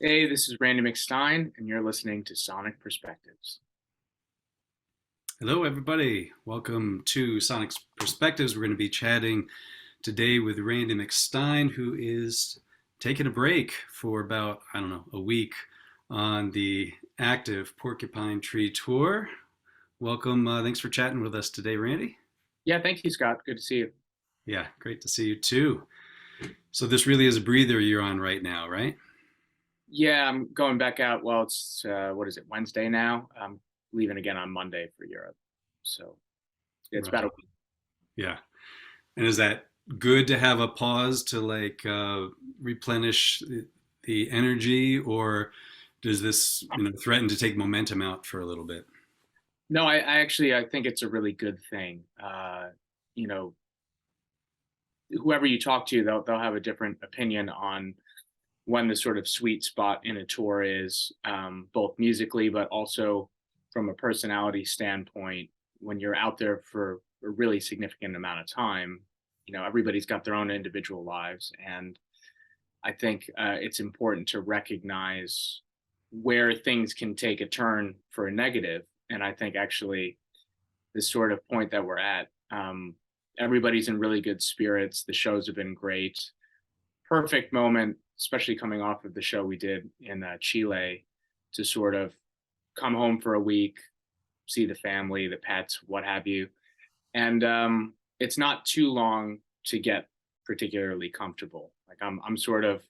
Hey, this is Randy McStine, and you're listening to Sonic Perspectives. Hello, everybody. Welcome to Sonic's Perspectives. We're going to be chatting today with Randy McStine, who is taking a break for about, a week on the active Porcupine Tree tour. Welcome. Thanks for chatting with us today, Randy. Yeah, thank you, Scott. Good to see you. Yeah, great to see you too. So this really is a breather you're on right now, right? Yeah, I'm going back out. Well, it's what is it, Wednesday now? I'm leaving again on Monday for Europe. So it's about a Right. week. Yeah. And is that good to have a pause to replenish the energy, or does this threaten to take momentum out for a little bit? No, I think it's a really good thing. You know, whoever you talk to, they'll have a different opinion on when the sort of sweet spot in a tour is, both musically, but also from a personality standpoint. When you're out there for a really significant amount of time, everybody's got their own individual lives. And I think it's important to recognize where things can take a turn for a negative. And I think actually, this sort of point that we're at, everybody's in really good spirits. The shows have been great. Perfect moment, especially coming off of the show we did in Chile, to sort of come home for a week, see the family, the pets, what have you. And it's not too long to get particularly comfortable. Like I'm sort of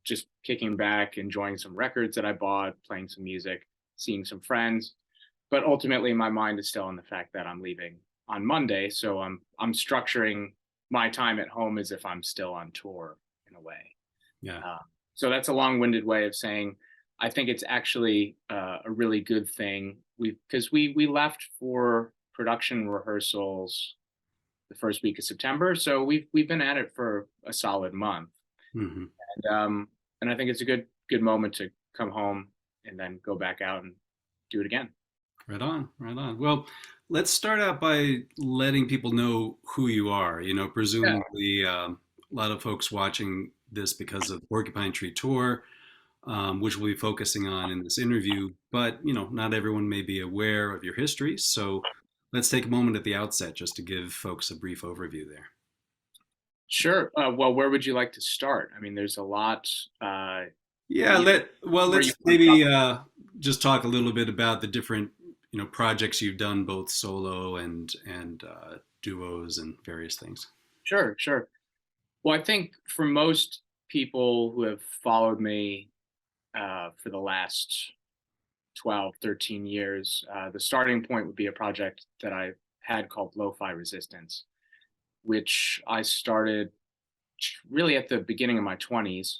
just kicking back, enjoying some records that I bought, playing some music, seeing some friends. But ultimately, my mind is still on the fact that I'm leaving on Monday. So I'm structuring my time at home as if I'm still on tour in a way. Yeah. So that's a long-winded way of saying I think it's actually a really good thing. Because we left for production rehearsals the first week of September, so we've been at it for a solid month, Hmm. and I think it's a good moment to come home and then go back out and do it again. Right on, right on. Well, let's start out by letting people know who you are. Yeah, Presumably, a lot of folks watching this because of Porcupine Tree Tour, which we'll be focusing on in this interview. But, not everyone may be aware of your history. So let's take a moment at the outset just to give folks a brief overview there. sure. Well, where would you like to start? I mean, there's a lot. Yeah, You know, where you let's want to maybe talk. just talk a little bit about the different, projects you've done, both solo and duos and various things. Sure, sure. Well, I think for most people who have followed me for the last 12, 13 years, the starting point would be a project that I had called Lo-Fi Resistance, which I started really at the beginning of my 20s.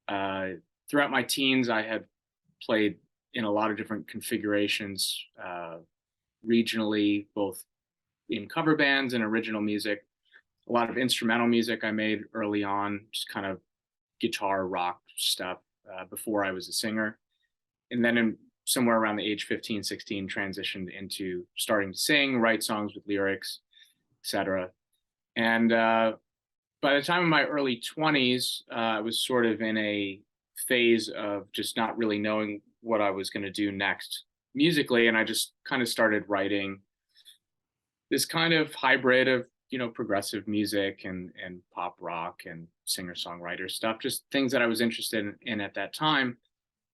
Uh, Throughout my teens, I had played in a lot of different configurations, regionally, both in cover bands and original music. A lot of instrumental music I made early on, just kind of guitar rock stuff, before I was a singer. And then somewhere around the age 15, 16, transitioned into starting to sing, write songs with lyrics, etc. And by the time of my early 20s, I was sort of in a phase of just not really knowing what I was going to do next musically. And I just kind of started writing this kind of hybrid of, progressive music and pop rock and singer songwriter stuff, just things that I was interested in at that time.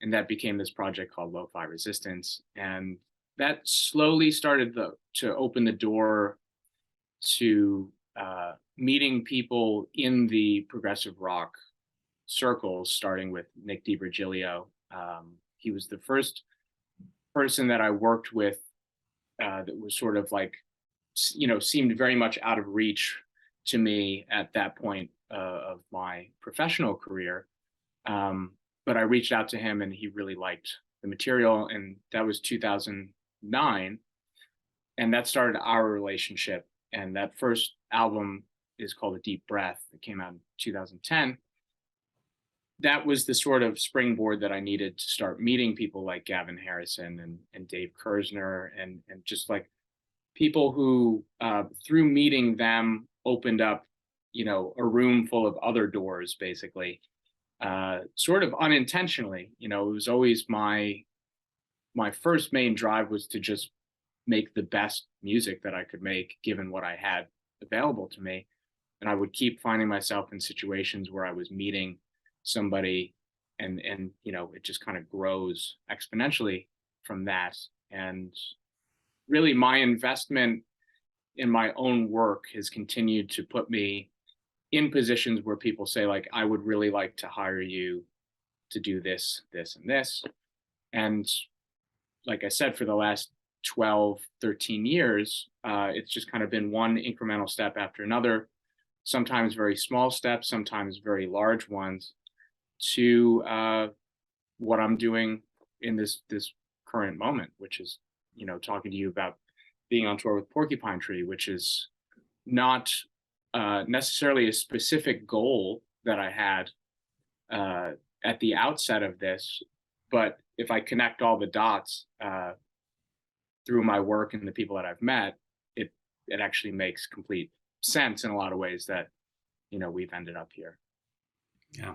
And that became this project called Lo-Fi Resistance. And that slowly started to open the door to meeting people in the progressive rock circles, starting with Nick DiVirgilio. He was the first person that I worked with that was sort of like, seemed very much out of reach to me at that point of my professional career. But I reached out to him and he really liked the material. And that was 2009. And that started our relationship. And that first album is called A Deep Breath. It came out in 2010. That was the sort of springboard that I needed to start meeting people like Gavin Harrison and Dave Kersner and just like people who, through meeting them, opened up, a room full of other doors, basically. sort of unintentionally. You know, it was always my first main drive was to just make the best music that I could make given what I had available to me. And I would keep finding myself in situations where I was meeting somebody, and you know, it just kind of grows exponentially from that. And really my investment in my own work has continued to put me in positions where people say, like, I would really like to hire you to do this, this, and this. And like I said, for the last 12, 13 years, it's just kind of been one incremental step after another, sometimes very small steps, sometimes very large ones, to what I'm doing in this current moment, which is, you know, talking to you about being on tour with Porcupine Tree, which is not necessarily a specific goal that I had at the outset of this, but if I connect all the dots through my work and the people that I've met, it actually makes complete sense in a lot of ways that, you know, we've ended up here. Yeah.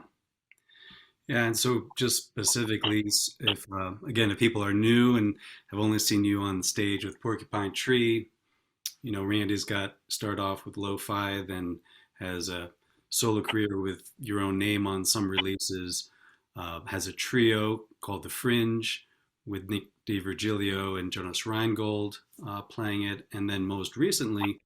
Yeah, and so just specifically, if again, if people are new and have only seen you on stage with Porcupine Tree, you know, Randy's got started off with lo-fi, then has a solo career with your own name on some releases, has a trio called the Fringe with Nick DiVirgilio and Jonas Reingold playing it, and then most recently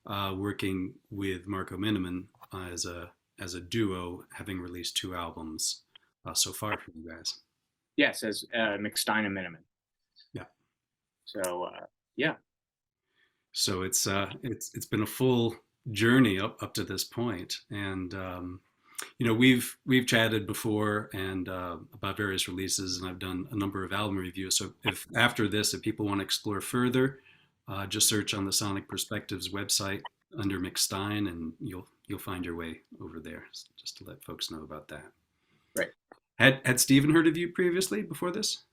working with Marco Minnemann as a duo, having released 2 albums so far for you guys. Yes, as McStine Minnemann. Yeah. So yeah. So it's been a full journey up to this point, and you know, we've chatted before and about various releases, and I've done a number of album reviews. So if after this, if people want to explore further, just search on the Sonic Perspectives website under McStine, and you'll find your way over there. Just to let folks know about that. Right. Had Stephen heard of you previously before this?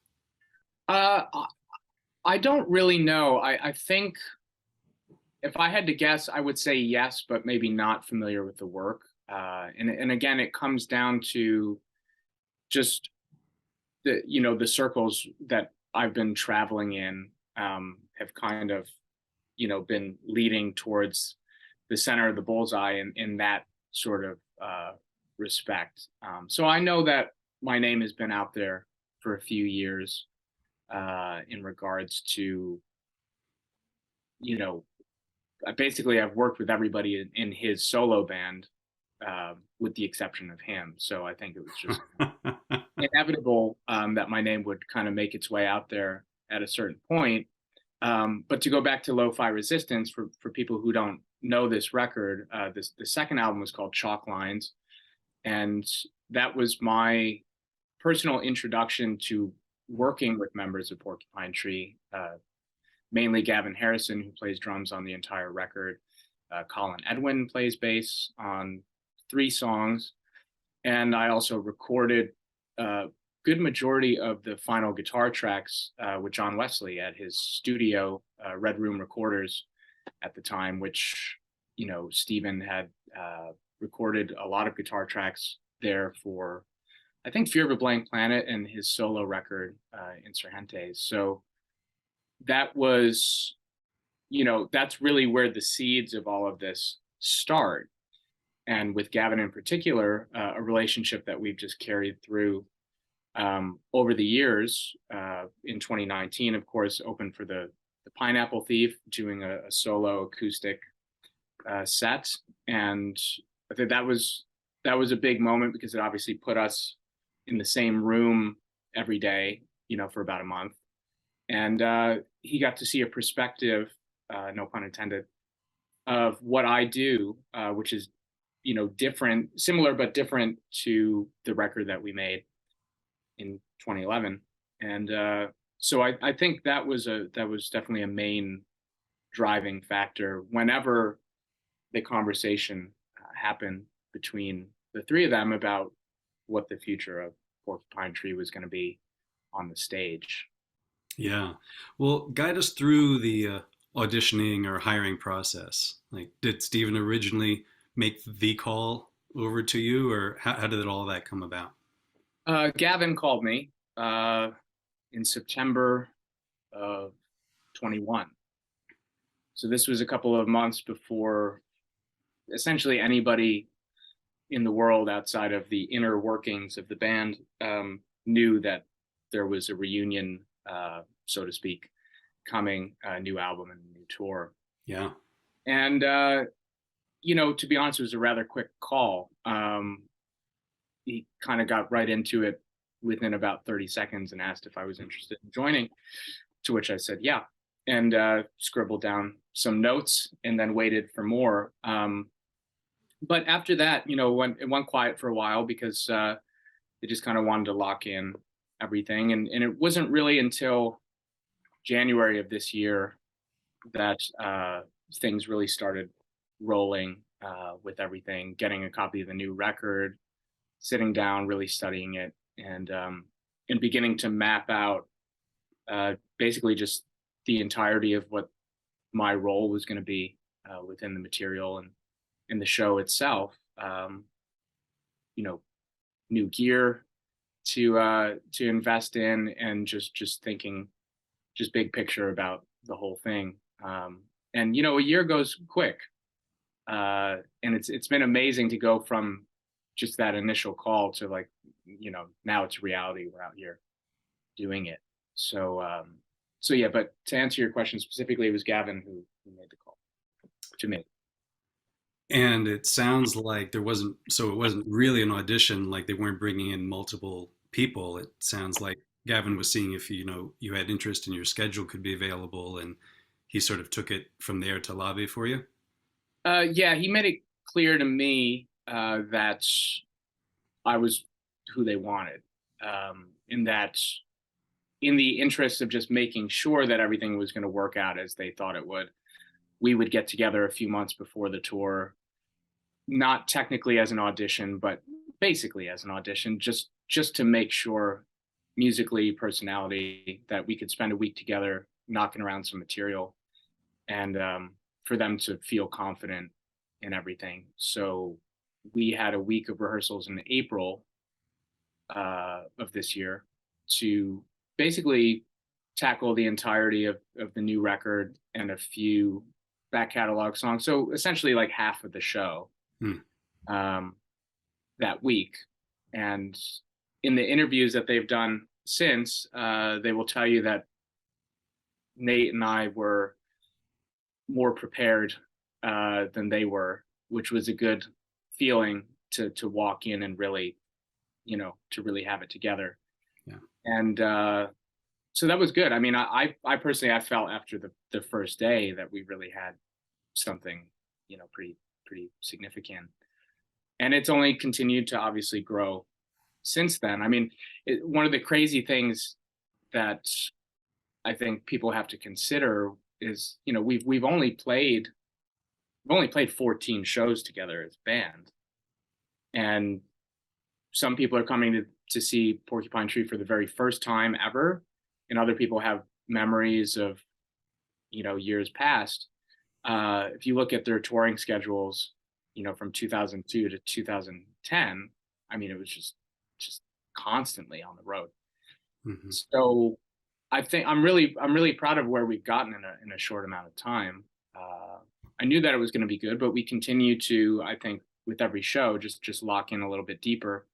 I don't really know. I think if I had to guess, I would say yes, but maybe not familiar with the work. And again, it comes down to just the circles that I've been traveling in have kind of, been leading towards the center of the bullseye in that sort of respect. So I know that my name has been out there for a few years in regards to, basically I've worked with everybody in his solo band with the exception of him. So I think it was just inevitable that my name would kind of make its way out there at a certain point. But to go back to Lo-Fi Resistance, for people who don't know this record, the second album was called Chalk Lines. And that was my personal introduction to working with members of Porcupine Tree, mainly Gavin Harrison, who plays drums on the entire record. Colin Edwin plays bass on 3 songs. And I also recorded a good majority of the final guitar tracks with John Wesley at his studio, Red Room Recorders at the time, which, Stephen had recorded a lot of guitar tracks there for, I think, Fear of a Blank Planet and his solo record, Insurgentes. So that was, that's really where the seeds of all of this start. And with Gavin in particular, a relationship that we've just carried through over the years. In 2019, of course, opened for the Pineapple Thief, doing a solo acoustic set. And I think that was a big moment because it obviously put us in the same room every day, for about a month. And he got to see a perspective, no pun intended, of what I do, which is, different, similar, but different to the record that we made in 2011. And so I think that was definitely a main driving factor whenever the conversation happened between the 3 of them about what the future of Porcupine Tree was going to be on the stage. Yeah. Well, guide us through the auditioning or hiring process. Like, did Stephen originally make the call over to you, or how did all that come about? Gavin called me in September of 21. So this was a couple of months before essentially anybody in the world outside of the inner workings of the band knew that there was a reunion, so to speak, coming, a new album and a new tour. Yeah. And, to be honest, it was a rather quick call. He kind of got right into it within about 30 seconds and asked if I was interested in joining, to which I said, yeah, and scribbled down some notes and then waited for more. But after that, it went quiet for a while because they just kind of wanted to lock in everything. And it wasn't really until January of this year that things really started rolling with everything, getting a copy of the new record, sitting down, really studying it, and beginning to map out basically just the entirety of what my role was going to be within the material and in the show itself. New gear to invest in, and just thinking, just big picture about the whole thing. And a year goes quick, and it's been amazing to go from just that initial call to now it's reality. We're out here doing it. So yeah, but to answer your question specifically, it was Gavin who made the call to me. And it sounds like it wasn't really an audition, like they weren't bringing in multiple people. It sounds like Gavin was seeing if you had interest and your schedule could be available, and he sort of took it from there to lobby for you. Yeah, he made it clear to me that I was who they wanted, in that, in the interest of just making sure that everything was going to work out as they thought it would, we would get together a few months before the tour, not technically as an audition, but basically as an audition, just to make sure musically, personality, that we could spend a week together knocking around some material, and for them to feel confident in everything. So we had a week of rehearsals in April of this year to basically tackle the entirety of the new record and a few back catalog songs. So essentially like half of the show that week. And in the interviews that they've done since, they will tell you that Nate and I were more prepared than they were, which was a good feeling to walk in and really, to really have it together. Yeah. And so that was good. I mean, I personally, I felt after the first day that we really had something, pretty significant. And it's only continued to obviously grow since then. I mean, one of the crazy things that I think people have to consider is, we've only played 14 shows together as a band. And some people are coming to see Porcupine Tree for the very first time ever. And other people have memories of, years past. If you look at their touring schedules, from 2002 to 2010, I mean, it was just constantly on the road. Mm-hmm. So I think I'm really proud of where we've gotten in a short amount of time. I knew that it was going to be good, but we continue to, I think, with every show, just lock in a little bit deeper,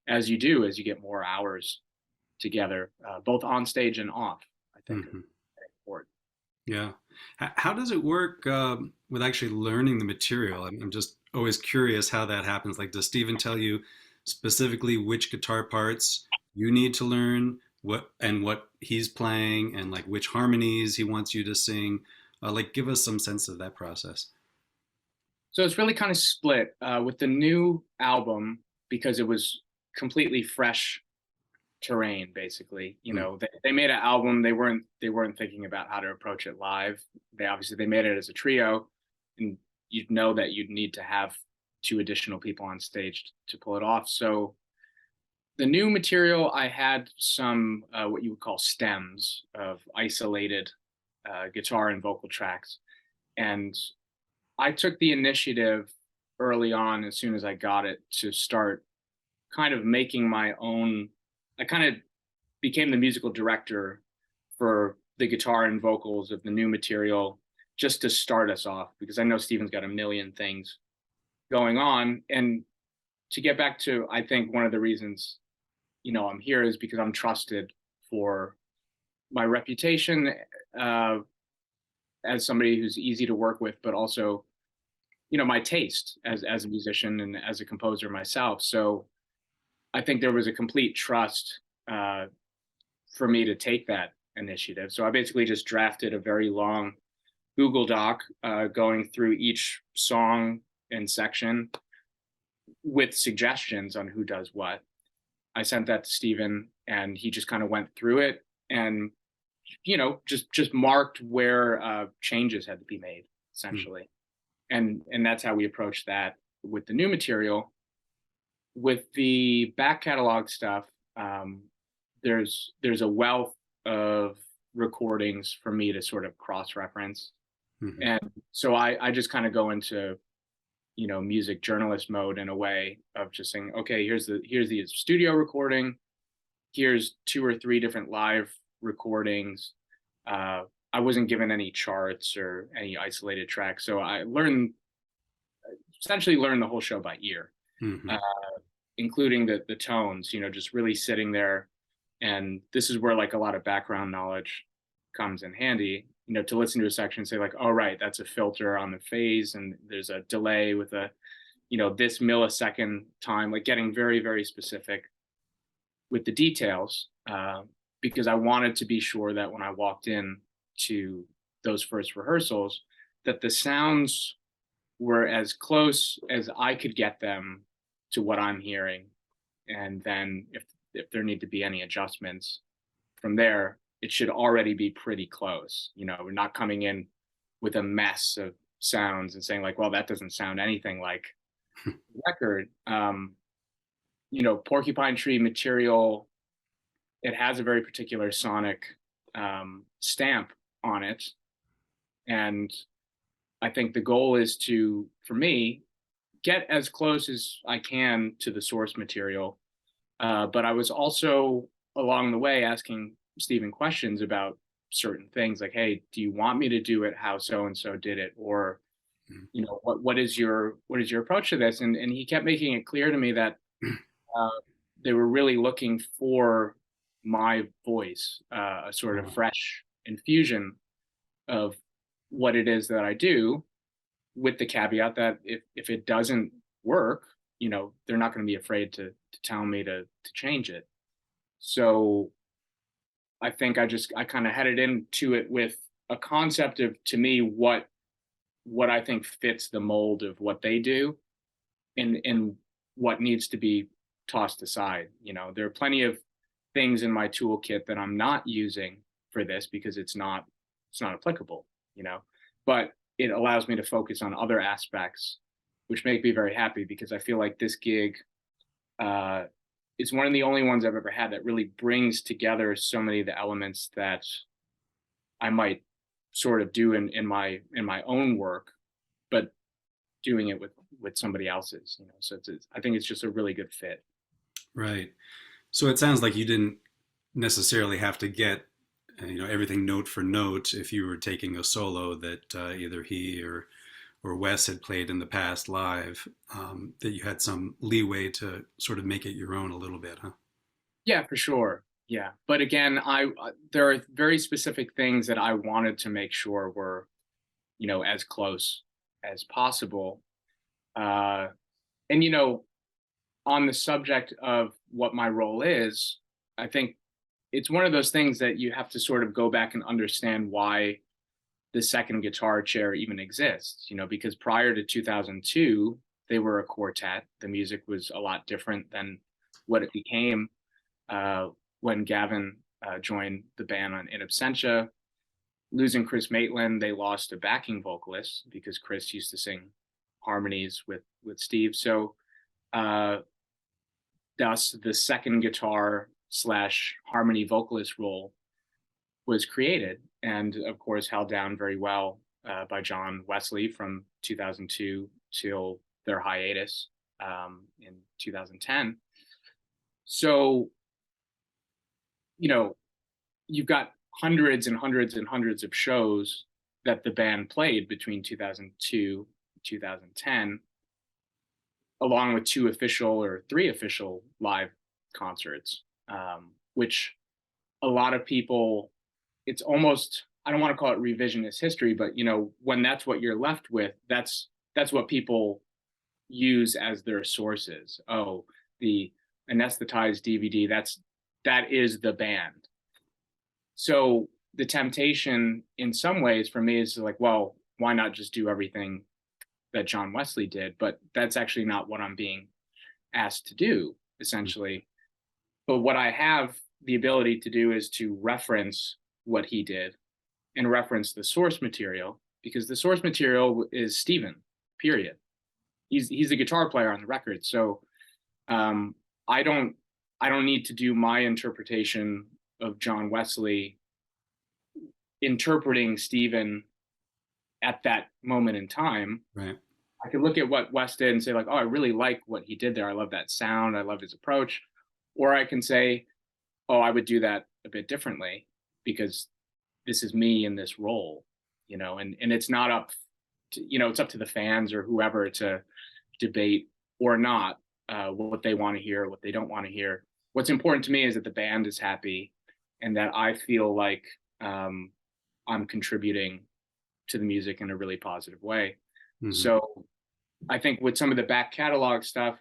as you do as you get more hours together, both on stage and off. I think Mm-hmm. important. Yeah. How does it work with actually learning the material? I'm just always curious how that happens. Like, does Steven tell you specifically which guitar parts you need to learn, what he's playing, and like which harmonies he wants you to sing? Give us some sense of that process. So it's really kind of split with the new album, because it was completely fresh terrain. Basically, they made an album. They weren't thinking about how to approach it live. They made it as a trio, and you'd know that you'd need to have 2 additional people on stage to pull it off. So the new material, I had some what you would call stems of isolated guitar and vocal tracks, and I took the initiative early on, as soon as I got it, to start kind of making my own. I kind of became the musical director for the guitar and vocals of the new material, just to start us off, because I know Steven's got a million things going on. And to get back to, I think one of the reasons, I'm here is because I'm trusted for my reputation as somebody who's easy to work with, but also, my taste as a musician and as a composer myself. So I think there was a complete trust for me to take that initiative. So I basically just drafted a very long Google Doc going through each song and section with suggestions on who does what. I sent that to Steven, and he just kind of went through it and, just marked where changes had to be made, essentially. And that's how we approached that with the new material. With the back catalog stuff, there's a wealth of recordings for me to sort of cross-reference. Mm-hmm. And so I just kind of go into, music journalist mode in a way of just saying, okay, here's the studio recording, here's 2 or 3 different live recordings. I wasn't given any charts or any isolated tracks, so I essentially learned the whole show by ear. Mm-hmm. Including the tones, just really sitting there. And this is where like a lot of background knowledge comes in handy, to listen to a section and say like, oh, right, that's a filter on the phase, and there's a delay with a, this millisecond time, like getting very, very specific with the details, because I wanted to be sure that when I walked in to those first rehearsals, that the sounds were as close as I could get them to what I'm hearing. And then if there need to be any adjustments from there, it should already be pretty close. We're not coming in with a mess of sounds and saying like, well, that doesn't sound anything like record. Porcupine Tree material, it has a very particular sonic stamp on it. And I think the goal is to, for me, get as close as I can to the source material. But I was also along the way asking Steven questions about certain things like, hey, do you want me to do it how so-and-so did it? Or, what is your approach to this? And he kept making it clear to me that they were really looking for my voice, a sort of fresh infusion of what it is that I do, with the caveat that if it doesn't work, they're not going to be afraid to tell me to change it. So I think I kind of headed into it with a concept of, to me, what I think fits the mold of what they do, and what needs to be tossed aside. There are plenty of things in my toolkit that I'm not using for this because it's not applicable, but it allows me to focus on other aspects, which make me very happy, because I feel like this gig is one of the only ones I've ever had that really brings together so many of the elements that I might sort of do in my own work, but doing it with somebody else's, so I think it's just a really good fit. Right. So it sounds like you didn't necessarily have to get everything note for note if you were taking a solo that either he or Wes had played in the past live, that you had some leeway to sort of make it your own a little bit, huh? Yeah, for sure. Yeah. But again, there are very specific things that I wanted to make sure were, as close as possible. And, on the subject of what my role is, I think it's one of those things that you have to sort of go back and understand why the second guitar chair even exists, because prior to 2002, they were a quartet. The music was a lot different than what it became when Gavin joined the band on In Absentia. Losing Chris Maitland, they lost a backing vocalist because Chris used to sing harmonies with Steve. So thus the second guitar / harmony vocalist role was created, and of course held down very well by John Wesley from 2002 till their hiatus in 2010. So, you know, you've got hundreds and hundreds and hundreds of shows that the band played between 2002 and 2010, along with 2 official or 3 official live concerts, which a lot of people, it's almost, I don't want to call it revisionist history, but you know, when that's what you're left with, that's what people use as their sources. Oh, the anesthetized DVD, that is the band. So the temptation in some ways for me is like, well, why not just do everything that John Wesley did? But that's actually not what I'm being asked to do, essentially. But what I have the ability to do is to reference what he did and reference the source material, because the source material is Steven, period. He's a guitar player on the record. So I don't need to do my interpretation of John Wesley interpreting Steven at that moment in time. Right. I could look at what Wes did and say like, oh, I really like what he did there. I love that sound. I love his approach. Or I can say, oh, I would do that a bit differently because this is me in this role, you know, and it's not up to, you know, it's up to the fans or whoever to debate or not what they want to hear, what they don't want to hear. What's important to me is that the band is happy and that I feel like I'm contributing to the music in a really positive way. Mm-hmm. So I think with some of the back catalog stuff,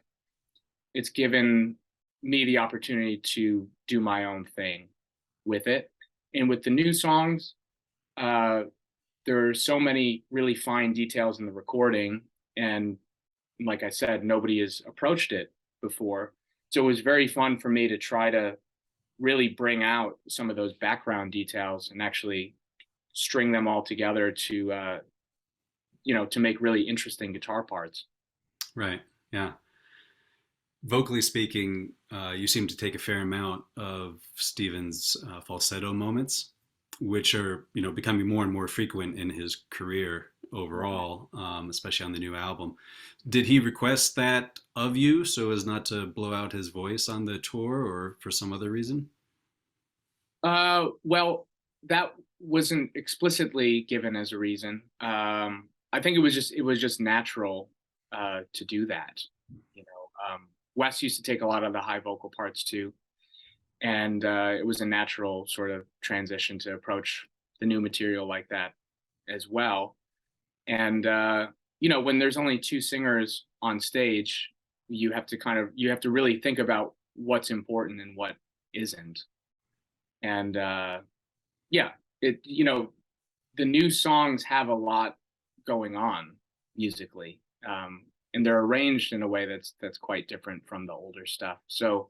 it's given me the opportunity to do my own thing with it. And with the new songs, there are so many really fine details in the recording. And like I said, nobody has approached it before. So it was very fun for me to try to really bring out some of those background details and actually string them all together to, you know, to make really interesting guitar parts. Right. Yeah. Vocally speaking, you seem to take a fair amount of Steven's falsetto moments, which are, you know, becoming more and more frequent in his career overall, especially on the new album. Did he request that of you so as not to blow out his voice on the tour, or for some other reason? Well, that wasn't explicitly given as a reason. I think it was just natural to do that. You know, Wes used to take a lot of the high vocal parts too, and it was a natural sort of transition to approach the new material like that as well. And you know, when there's only 2 singers on stage, you have to really think about what's important and what isn't. And yeah, you know, the new songs have a lot going on musically, and they're arranged in a way that's quite different from the older stuff. So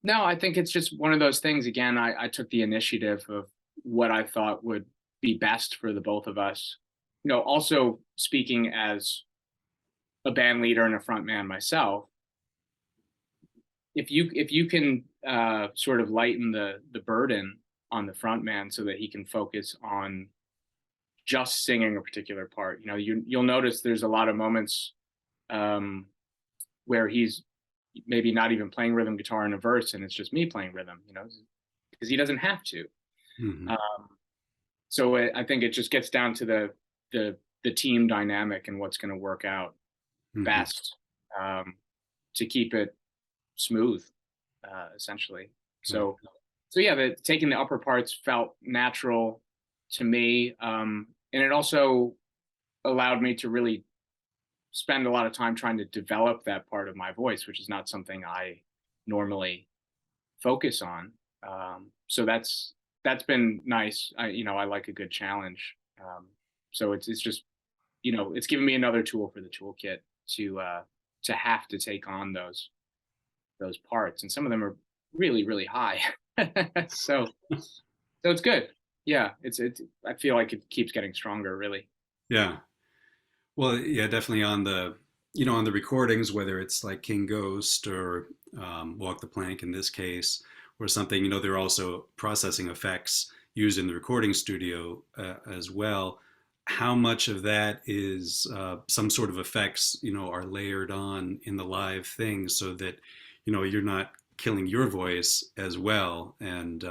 no, I think it's just one of those things. Again, I took the initiative of what I thought would be best for the both of us. You know, also speaking as a band leader and a front man myself, if you can sort of lighten the burden on the front man so that he can focus on just singing a particular part. You know, you'll notice there's a lot of moments where he's maybe not even playing rhythm guitar in a verse, and it's just me playing rhythm, you know, because he doesn't have to. Mm-hmm. So I think it just gets down to the team dynamic and what's going to work out mm-hmm. best to keep it smooth, essentially. So yeah, taking the upper parts felt natural to me, and it also allowed me to really spend a lot of time trying to develop that part of my voice, which is not something I normally focus on. So that's been nice. I like a good challenge. So it's just, you know, it's given me another tool for the toolkit to have to take on those parts, and some of them are really, really high. so it's good. Yeah, it's I feel like it keeps getting stronger, really. Yeah. Well, yeah, definitely on the recordings, whether it's like King Ghost or Walk the Plank in this case, or something, you know, they're also processing effects used in the recording studio as well. how much of that is some sort of effects, are layered on in the live thing so that, you're not killing your voice as well, and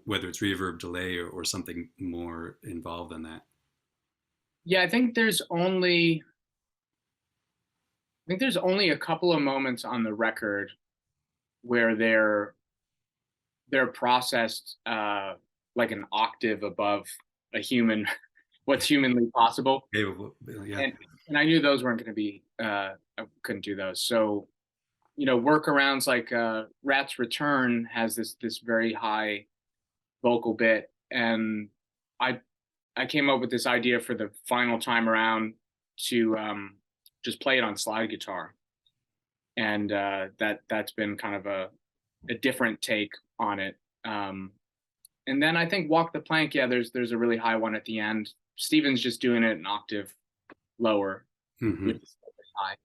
whether it's reverb, delay, or something more involved than that. Yeah, I think there's only a couple of moments on the record where they're processed like an octave above a human, what's humanly possible. Yeah, yeah. And I knew those weren't going to be, I couldn't do those. So, workarounds like Rat's Return has this very high vocal bit, and I I came up with this idea for the final time around to just play it on slide guitar, and that's been kind of a different take on it. And then I think Walk the Plank, yeah, there's a really high one at the end. Steven's just doing it an octave lower, Hmm. which is high.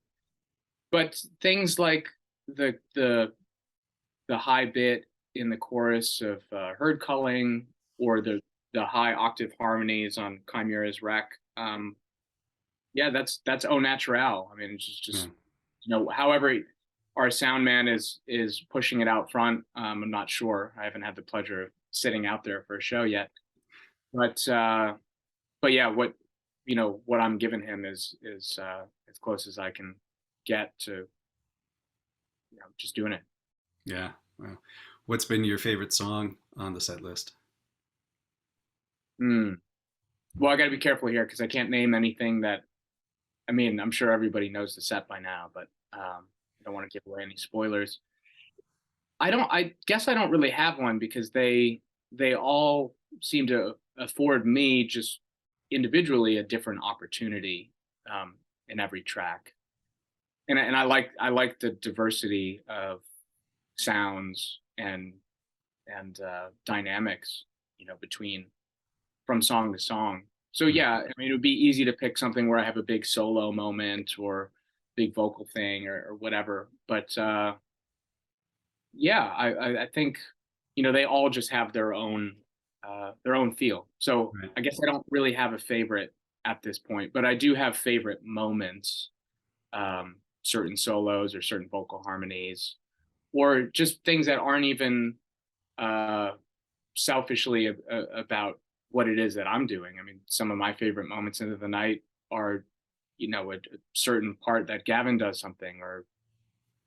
But things like the high bit in the chorus of Herd Culling, or the high octave harmonies on Chimera's Wreck. Yeah, that's au naturel. I mean, it's just Yeah. however our sound man is pushing it out front. I'm not sure. I haven't had the pleasure of sitting out there for a show yet. But yeah, what I'm giving him is as close as I can get to just doing it. Yeah. Wow. What's been your favorite song on the set list? Hmm. Well, I got to be careful here because I can't name anything that. I mean, I'm sure everybody knows the set by now, but I don't want to give away any spoilers. I don't. I guess I don't really have one because they all seem to afford me just individually a different opportunity in every track, and I like the diversity of sounds and dynamics, between from song to song. So yeah, I mean, it would be easy to pick something where I have a big solo moment or big vocal thing or whatever. But yeah, I think they all just have their own feel. So Right. I guess I don't really have a favorite at this point, but I do have favorite moments, certain solos or certain vocal harmonies, or just things that aren't even uh, selfishly about what it is that I'm doing. I mean, some of my favorite moments into the night are, a certain part that Gavin does something, or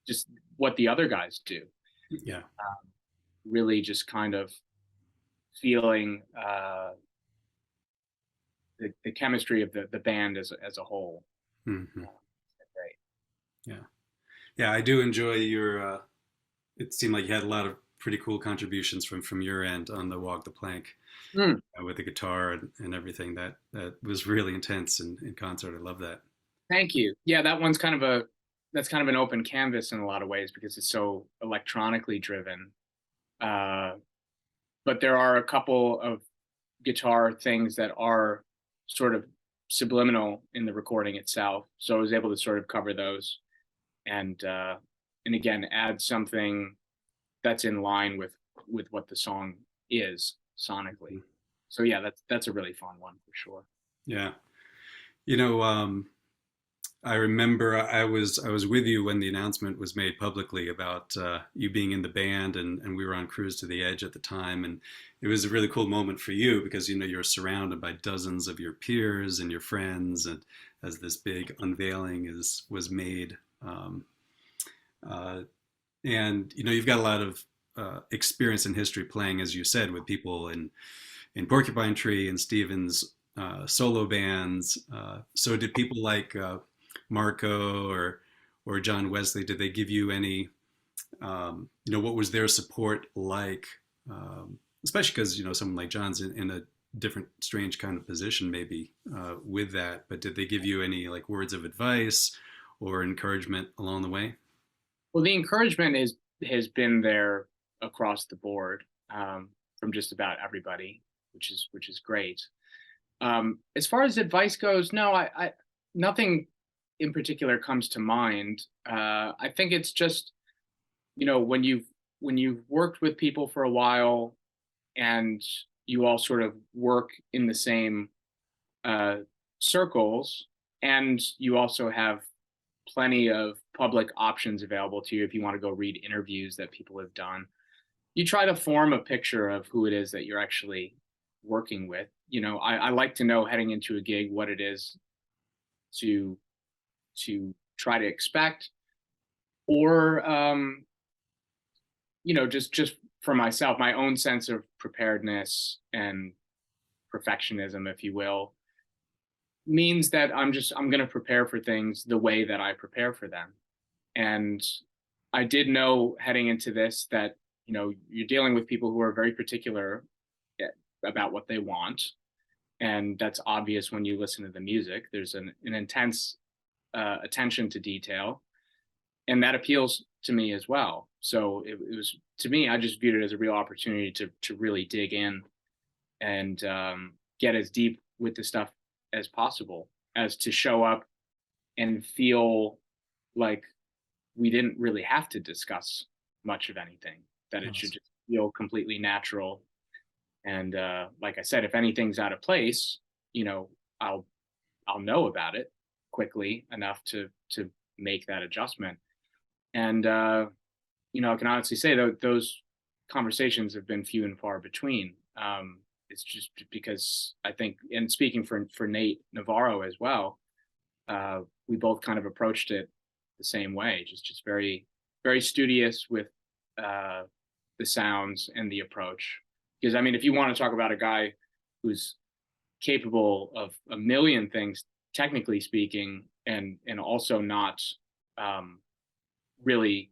just what the other guys do. Yeah. Really, just kind of feeling the chemistry of the band as a whole. Hmm. Great. Yeah. Yeah. I do enjoy your. It seemed like you had a lot of pretty cool contributions from your end on the Walk the Plank, Mm, with the guitar and everything. That was really intense in concert. I love that. thank you. Yeah, that's kind of an open canvas in a lot of ways because it's so electronically driven. Uh, but there are a couple of guitar things that are sort of subliminal in the recording itself. So I was able to sort of cover those and again add something that's in line with what the song is sonically. So yeah, that's a really fun one for sure. Yeah. You know, I remember I was with you when the announcement was made publicly about you being in the band, and we were on Cruise to the Edge at the time, and it was a really cool moment for you because you're surrounded by dozens of your peers and your friends, and as this big unveiling was made, uh, and you've got a lot of experience and history playing, as you said, with people in Porcupine Tree and Stevens solo bands. So did people like Marco or John Wesley, did they give you any, what was their support like? Especially because, someone like John's in a different, strange kind of position maybe with that. But did they give you any like words of advice or encouragement along the way? Well, the encouragement has been there across the board, from just about everybody, which is great. As far as advice goes, no, I nothing in particular comes to mind. I think it's just when you've worked with people for a while and you all sort of work in the same circles, and you also have plenty of public options available to you if you want to go read interviews that people have done. You try to form a picture of who it is that you're actually working with. You know, I like to know heading into a gig what it is to try to expect, or you know, just for myself, my own sense of preparedness and perfectionism, if you will, means that I'm going to prepare for things the way that I prepare for them. And I did know heading into this that, you know, you're dealing with people who are very particular about what they want. And that's obvious when you listen to the music. There's an intense attention to detail, and that appeals to me as well. So it was, to me, I just viewed it as a real opportunity to really dig in and get as deep with the stuff as possible, as to show up and feel like we didn't really have to discuss much of anything, that it should just feel completely natural. And like I said, if anything's out of place, you know, I'll know about it quickly enough to make that adjustment. And you know, I can honestly say that those conversations have been few and far between. It's just because I think, and speaking for Nate Navarro as well, we both kind of approached it the same way, just very, very studious with the sounds and the approach. Because I mean, if you want to talk about a guy who's capable of a million things, technically speaking, and also not really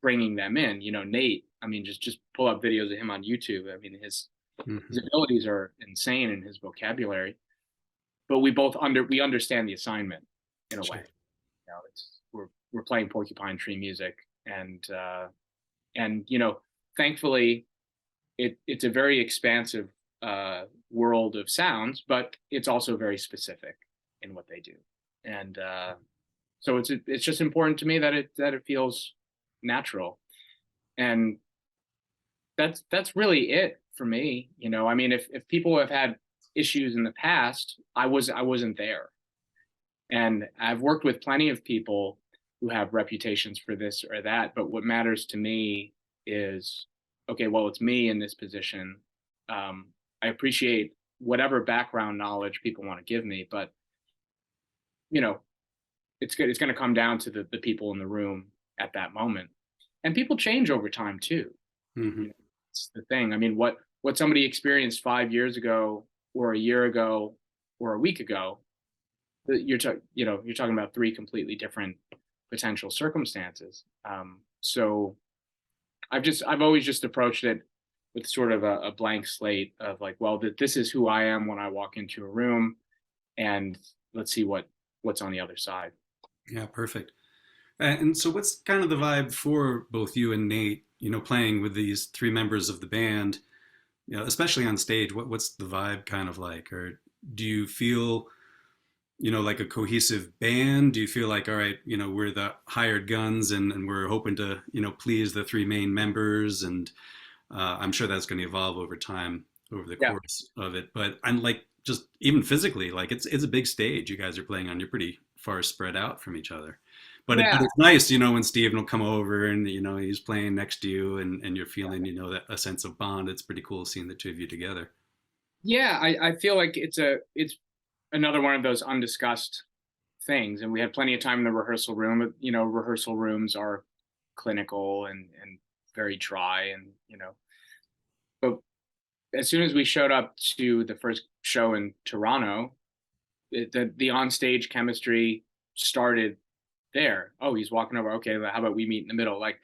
bringing them in, you know, Nate, I mean, just pull up videos of him on YouTube. I mean, his abilities are insane in his vocabulary, but we understand the assignment in a way. You know, we're playing Porcupine Tree music, and you know, thankfully, it's a very expansive world of sounds, but it's also very specific in what they do, and so it's just important to me that it feels natural, and that's really it for me. You know, I mean, if people have had issues in the past, I wasn't there, and I've worked with plenty of people who have reputations for this or that, but what matters to me is, okay, well, it's me in this position. I appreciate whatever background knowledge people want to give me, but you know, it's good. It's going to come down to the people in the room at that moment, and people change over time too. You know, it's the thing. I mean, what somebody experienced 5 years ago, or a year ago, or a week ago, you're talking about three completely different potential circumstances. So I've always just approached it with sort of a blank slate of like, well, this is who I am when I walk into a room, and let's see what's on the other side. Yeah, perfect. And so what's kind of the vibe for both you and Nate, you know, playing with these three members of the band, you know, especially on stage? What's the vibe kind of like? Or do you feel, you know, like a cohesive band? Do you feel like, all right, you know, we're the hired guns, and we're hoping to, you know, please the three main members? And I'm sure that's going to evolve over time, over the course of it. But I'm like, just even physically, like it's a big stage you guys are playing on. You're pretty far spread out from each other. But it's nice, you know, when Steven will come over and, you know, he's playing next to you, and you're feeling, you know, that a sense of bond. It's pretty cool seeing the two of you together. Yeah, I feel like it's another one of those undiscussed things, and we had plenty of time in the rehearsal room. But, you know, rehearsal rooms are clinical and very dry, and you know, but as soon as we showed up to the first show in Toronto, the onstage chemistry started there. Oh, he's walking over. Okay, how about we meet in the middle? Like,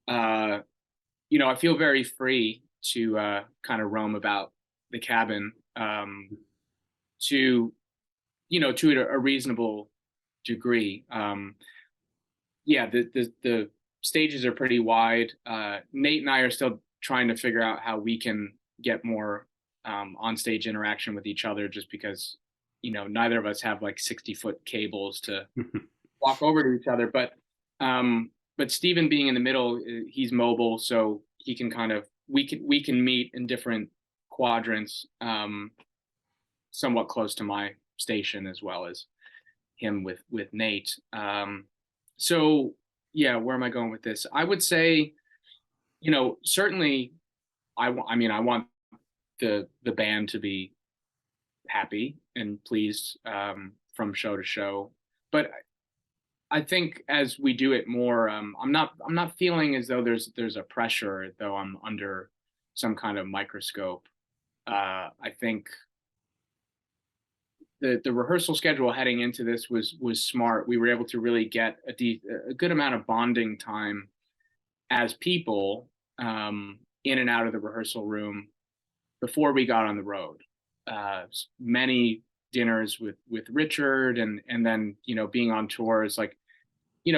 you know, I feel very free to kind of roam about the cabin, to, you know, to a reasonable degree. Yeah, the stages are pretty wide. Nate and I are still trying to figure out how we can get more on-stage interaction with each other, just because, you know, neither of us have like 60-foot cables to walk over to each other. But Steven being in the middle, he's mobile, so he can kind of, we can meet in different quadrants. somewhat close to my station, as well as him with Nate. So yeah, where am I going with this? I would say, certainly I want the band to be happy and pleased from show to show. But I think as we do it more, I'm not feeling as though there's a pressure, though I'm under some kind of microscope. I think the rehearsal schedule heading into this was smart. We were able to really get a good amount of bonding time as people in and out of the rehearsal room before we got on the road. Many dinners with Richard, and then being on tours, like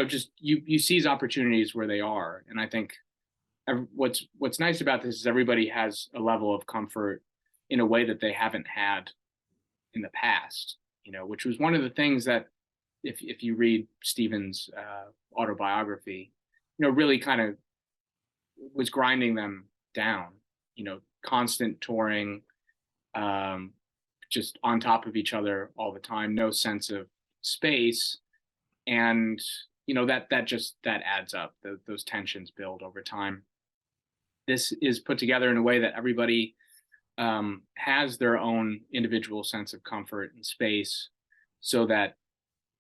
just you seize opportunities where they are. And I think what's nice about this is everybody has a level of comfort in a way that they haven't had in the past, which was one of the things that if you read Stephen's autobiography, really kind of was grinding them down, constant touring, just on top of each other all the time, no sense of space. And, that adds up. Those tensions build over time. This is put together in a way that everybody has their own individual sense of comfort and space, so that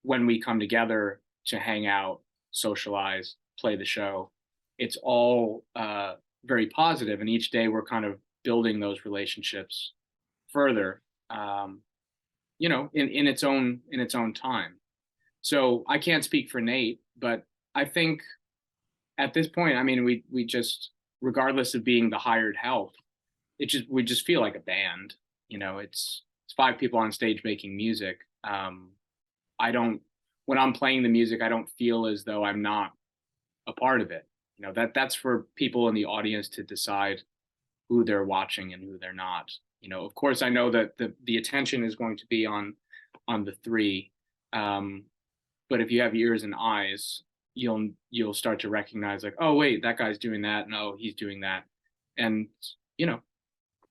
when we come together to hang out, socialize, play the show, it's all very positive. And each day we're kind of building those relationships further, in its own time. So I can't speak for Nate, but I think at this point, we just, regardless of being the hired help, we just feel like a band. It's 5 people on stage making music. When I'm playing the music, I don't feel as though I'm not a part of it. That's for people in the audience to decide who they're watching and who they're not. Of course, I know that the attention is going to be on the 3, but if you have ears and eyes, you'll start to recognize, like, oh wait, that guy's doing that, no, he's doing that, and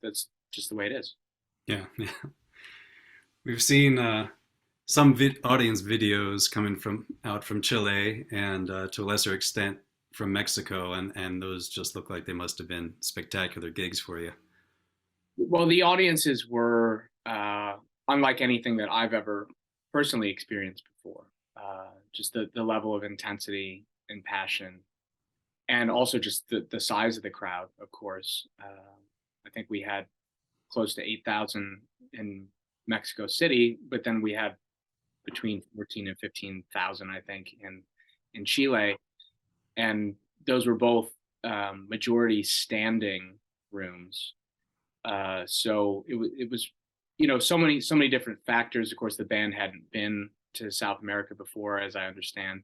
that's just the way it is. Yeah. We've seen some audience videos coming out from Chile, and to a lesser extent from Mexico, and those just look like they must have been spectacular gigs for you. Well, the audiences were unlike anything that I've ever personally experienced before. Just the level of intensity and passion, and also just the size of the crowd, of course. I think we had close to 8,000 in Mexico City, but then we had between 14 and 15,000, I think, in Chile. And those were both majority standing rooms. So it was, so many different factors. Of course, the band hadn't been to South America before, as I understand.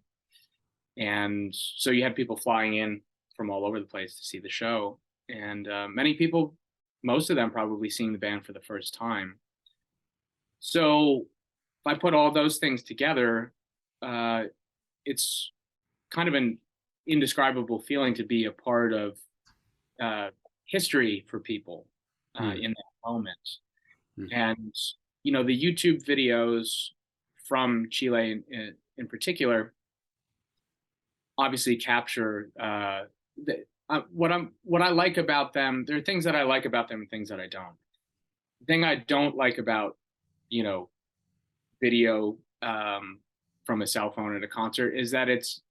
And so you had people flying in from all over the place to see the show. And many people, most of them probably seeing the band for the first time. So if I put all those things together, it's kind of an indescribable feeling to be a part of history for people in that moment. And, the YouTube videos from Chile in particular obviously capture what I like about them. There are things that I like about them and things that I don't. The thing I don't like about, video from a cell phone at a concert is that it's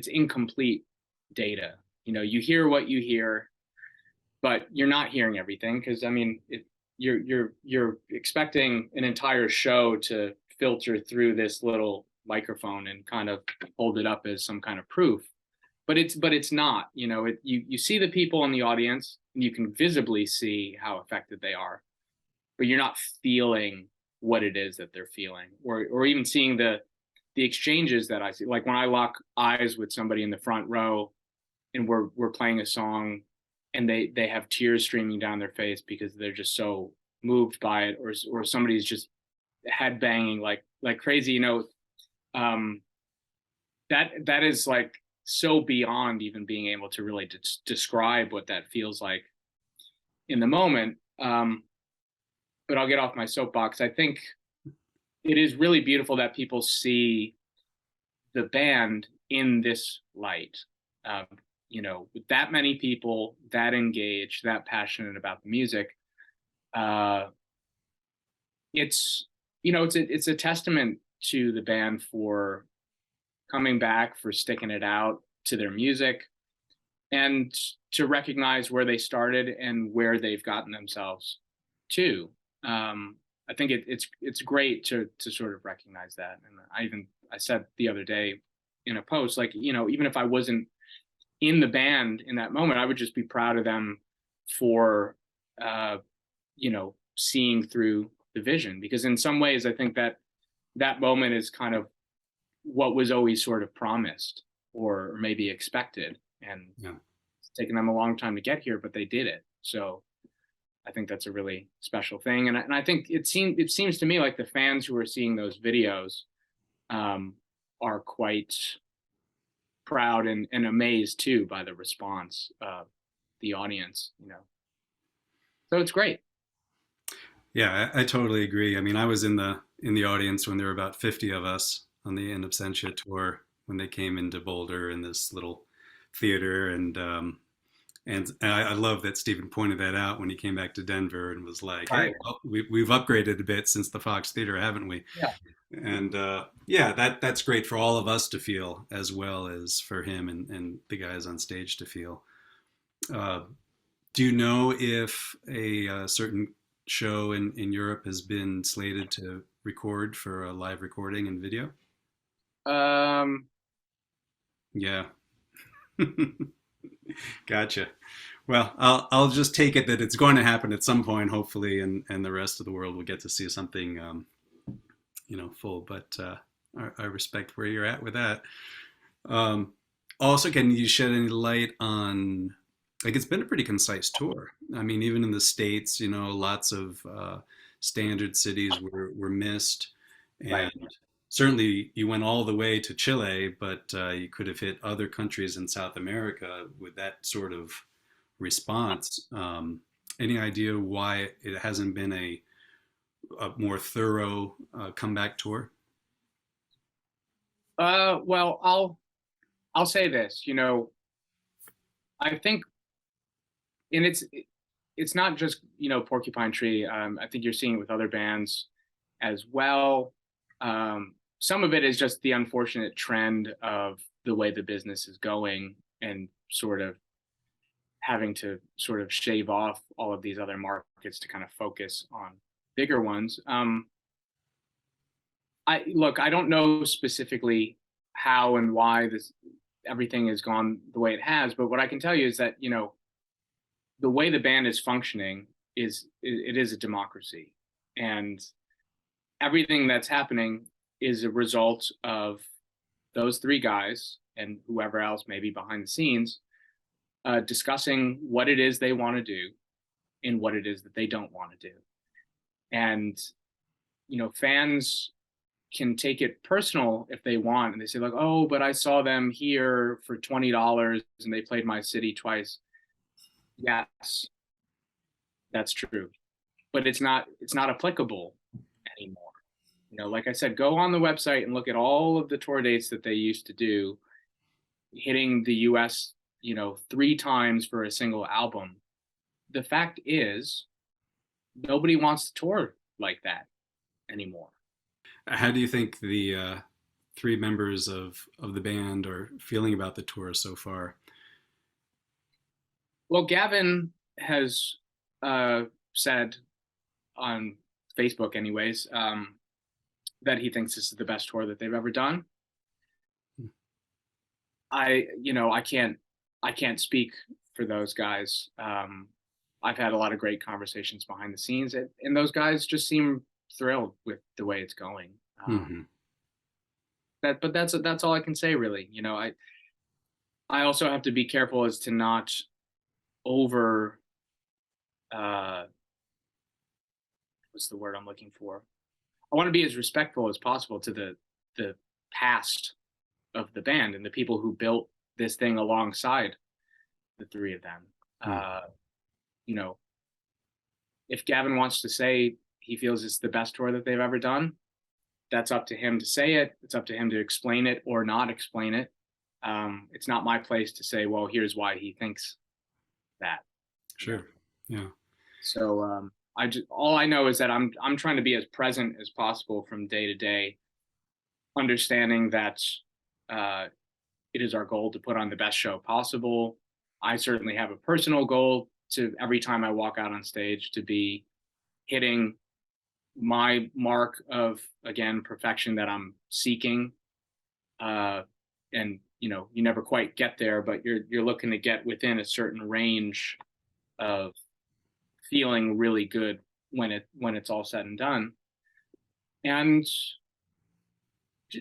incomplete data. You hear what you hear, but you're not hearing everything, because you're expecting an entire show to filter through this little microphone and kind of hold it up as some kind of proof, but it's not. You see the people in the audience, and you can visibly see how affected they are, but you're not feeling what it is that they're feeling, or even seeing the exchanges that I see. Like when I lock eyes with somebody in the front row and we're playing a song, and they have tears streaming down their face because they're just so moved by it, or somebody's just head banging like crazy, that is like so beyond even being able to really describe what that feels like in the moment. but I'll get off my soapbox. I think it is really beautiful that people see the band in this light. Um, with that many people, that engaged, that passionate about the music, uh, it's it's a testament to the band for coming back, for sticking it out to their music, and to recognize where they started and where they've gotten themselves to. I think it's great to sort of recognize that. And I said the other day in a post, like, even if I wasn't in the band in that moment, I would just be proud of them for seeing through the vision, because in some ways I think that that moment is kind of what was always sort of promised or maybe expected, and Yeah. it's taken them a long time to get here, but they did it. So I think that's a really special thing, and I think it seems to me like the fans who are seeing those videos are quite proud and amazed too by the response of the audience. So it's great. Yeah, I totally agree. I mean, I was in the audience when there were about 50 of us on the In Absentia tour when they came into Boulder in this little theater, and I love that Stephen pointed that out when he came back to Denver and was like, "Hey, Right. well, we've upgraded a bit since the Fox Theater, haven't we?" Yeah. And yeah, that's great for all of us to feel, as well as for him and the guys on stage to feel. Uh, do you know if a certain show in Europe has been slated to record for a live recording and video? Um, Yeah. Gotcha. Well, I'll just take it that it's going to happen at some point, hopefully, and the rest of the world will get to see something, full. But I respect where you're at with that. Um, Also, can you shed any light on, like, it's been a pretty concise tour. I mean, even in the States, lots of standard cities were missed, right. and certainly you went all the way to Chile, but you could have hit other countries in South America with that sort of response. Any idea why it hasn't been a more thorough comeback tour? Well, I'll say this. I think, and it's not just Porcupine Tree. I think you're seeing it with other bands as well. Some of it is just the unfortunate trend of the way the business is going, and sort of having to sort of shave off all of these other markets to kind of focus on bigger ones. I don't know specifically how and why this everything has gone the way it has, but what I can tell you is that the way the band is functioning it is a democracy, and everything that's happening is a result of those three guys and whoever else may be behind the scenes discussing what it is they want to do and what it is that they don't want to do. And fans can take it personal if they want, and they say like, oh, but I saw them here for $20 and they played my city twice. Yes, that's true, but it's not applicable anymore. Like I said, go on the website and look at all of the tour dates that they used to do, hitting the US 3 times for a single album. The fact is, nobody wants to tour like that anymore. How do you think the three members of the band are feeling about the tour so far? Well, Gavin has said on Facebook, anyways, that he thinks this is the best tour that they've ever done. I can't speak for those guys. I've had a lot of great conversations behind the scenes, and those guys just seem thrilled with the way it's going. Mm-hmm. But that's all I can say, really. I also have to be careful as to not over what's the word I'm looking for? I want to be as respectful as possible to the past of the band and the people who built this thing alongside the three of them. Mm. If Gavin wants to say he feels it's the best tour that they've ever done. That's up to him to say it. It's up to him to explain it or not explain it. It's not my place to say, well, here's why he thinks that. Sure. Yeah. So all I know is that I'm trying to be as present as possible from day to day, understanding that it is our goal to put on the best show possible. I certainly have a personal goal to every time I walk out on stage to be hitting my mark of, again, perfection that I'm seeking. And you never quite get there, but you're looking to get within a certain range of feeling really good when it's all said and done. And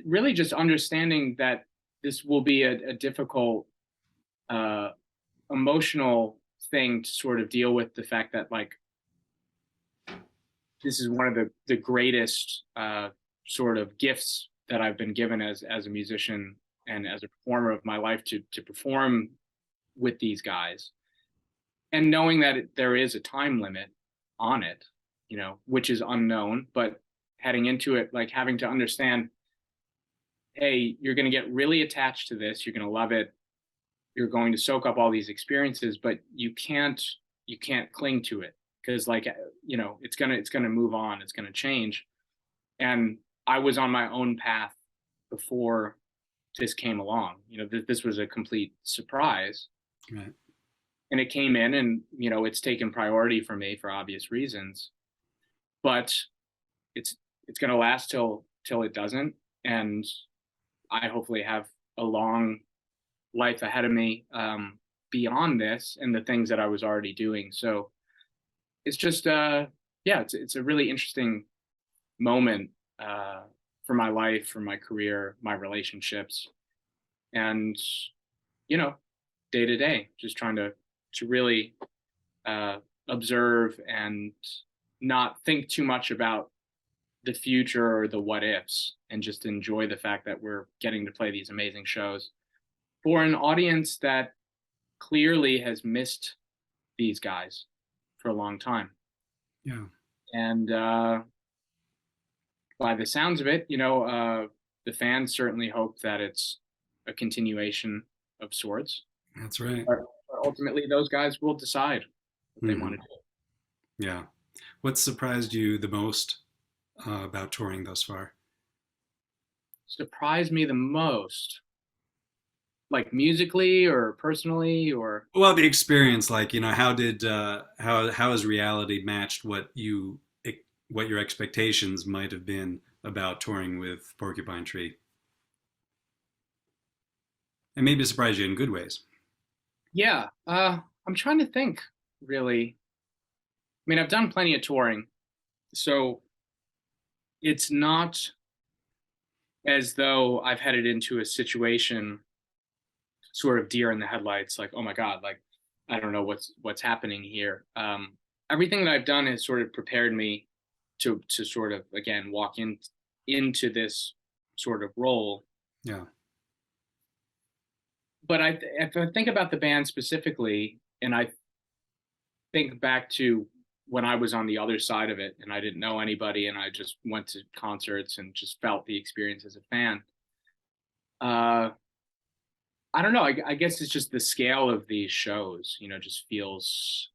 really just understanding that this will be a difficult emotional thing to sort of deal with, the fact that like this is one of the greatest sort of gifts that I've been given as a musician and as a performer of my life, to perform with these guys, and knowing that there is a time limit on it, which is unknown, but heading into it, like having to understand, hey, you're going to get really attached to this. You're going to love it. You're going to soak up all these experiences, but you can't cling to it, because like, it's going to move on. It's going to change. And I was on my own path before this came along. This was a complete surprise. Right. And it came in, and, it's taken priority for me for obvious reasons, but it's going to last till it doesn't. And I hopefully have a long life ahead of me beyond this and the things that I was already doing. So it's just, it's a really interesting moment for my life, for my career, my relationships, and, day to day, just trying to really observe and not think too much about the future or the what ifs, and just enjoy the fact that we're getting to play these amazing shows for an audience that clearly has missed these guys for a long time. Yeah. And by the sounds of it, the fans certainly hope that it's a continuation of sorts. That's right. But ultimately, those guys will decide what they want to do. Yeah. What surprised you the most about touring thus far? Surprised me the most, like musically or personally, or? Well, the experience, like, how did how has reality matched what your expectations might have been about touring with Porcupine Tree? And maybe surprise you in good ways. Yeah, I'm trying to think, really. I mean, I've done plenty of touring, so it's not as though I've headed into a situation sort of deer in the headlights, like, oh my God, like, I don't know what's happening here. Everything that I've done has sort of prepared me to sort of, again, walk into this sort of role. Yeah. But if I think about the band specifically, and I think back to when I was on the other side of it and I didn't know anybody and I just went to concerts and just felt the experience as a fan. I don't know. I guess it's just the scale of these shows, just feels,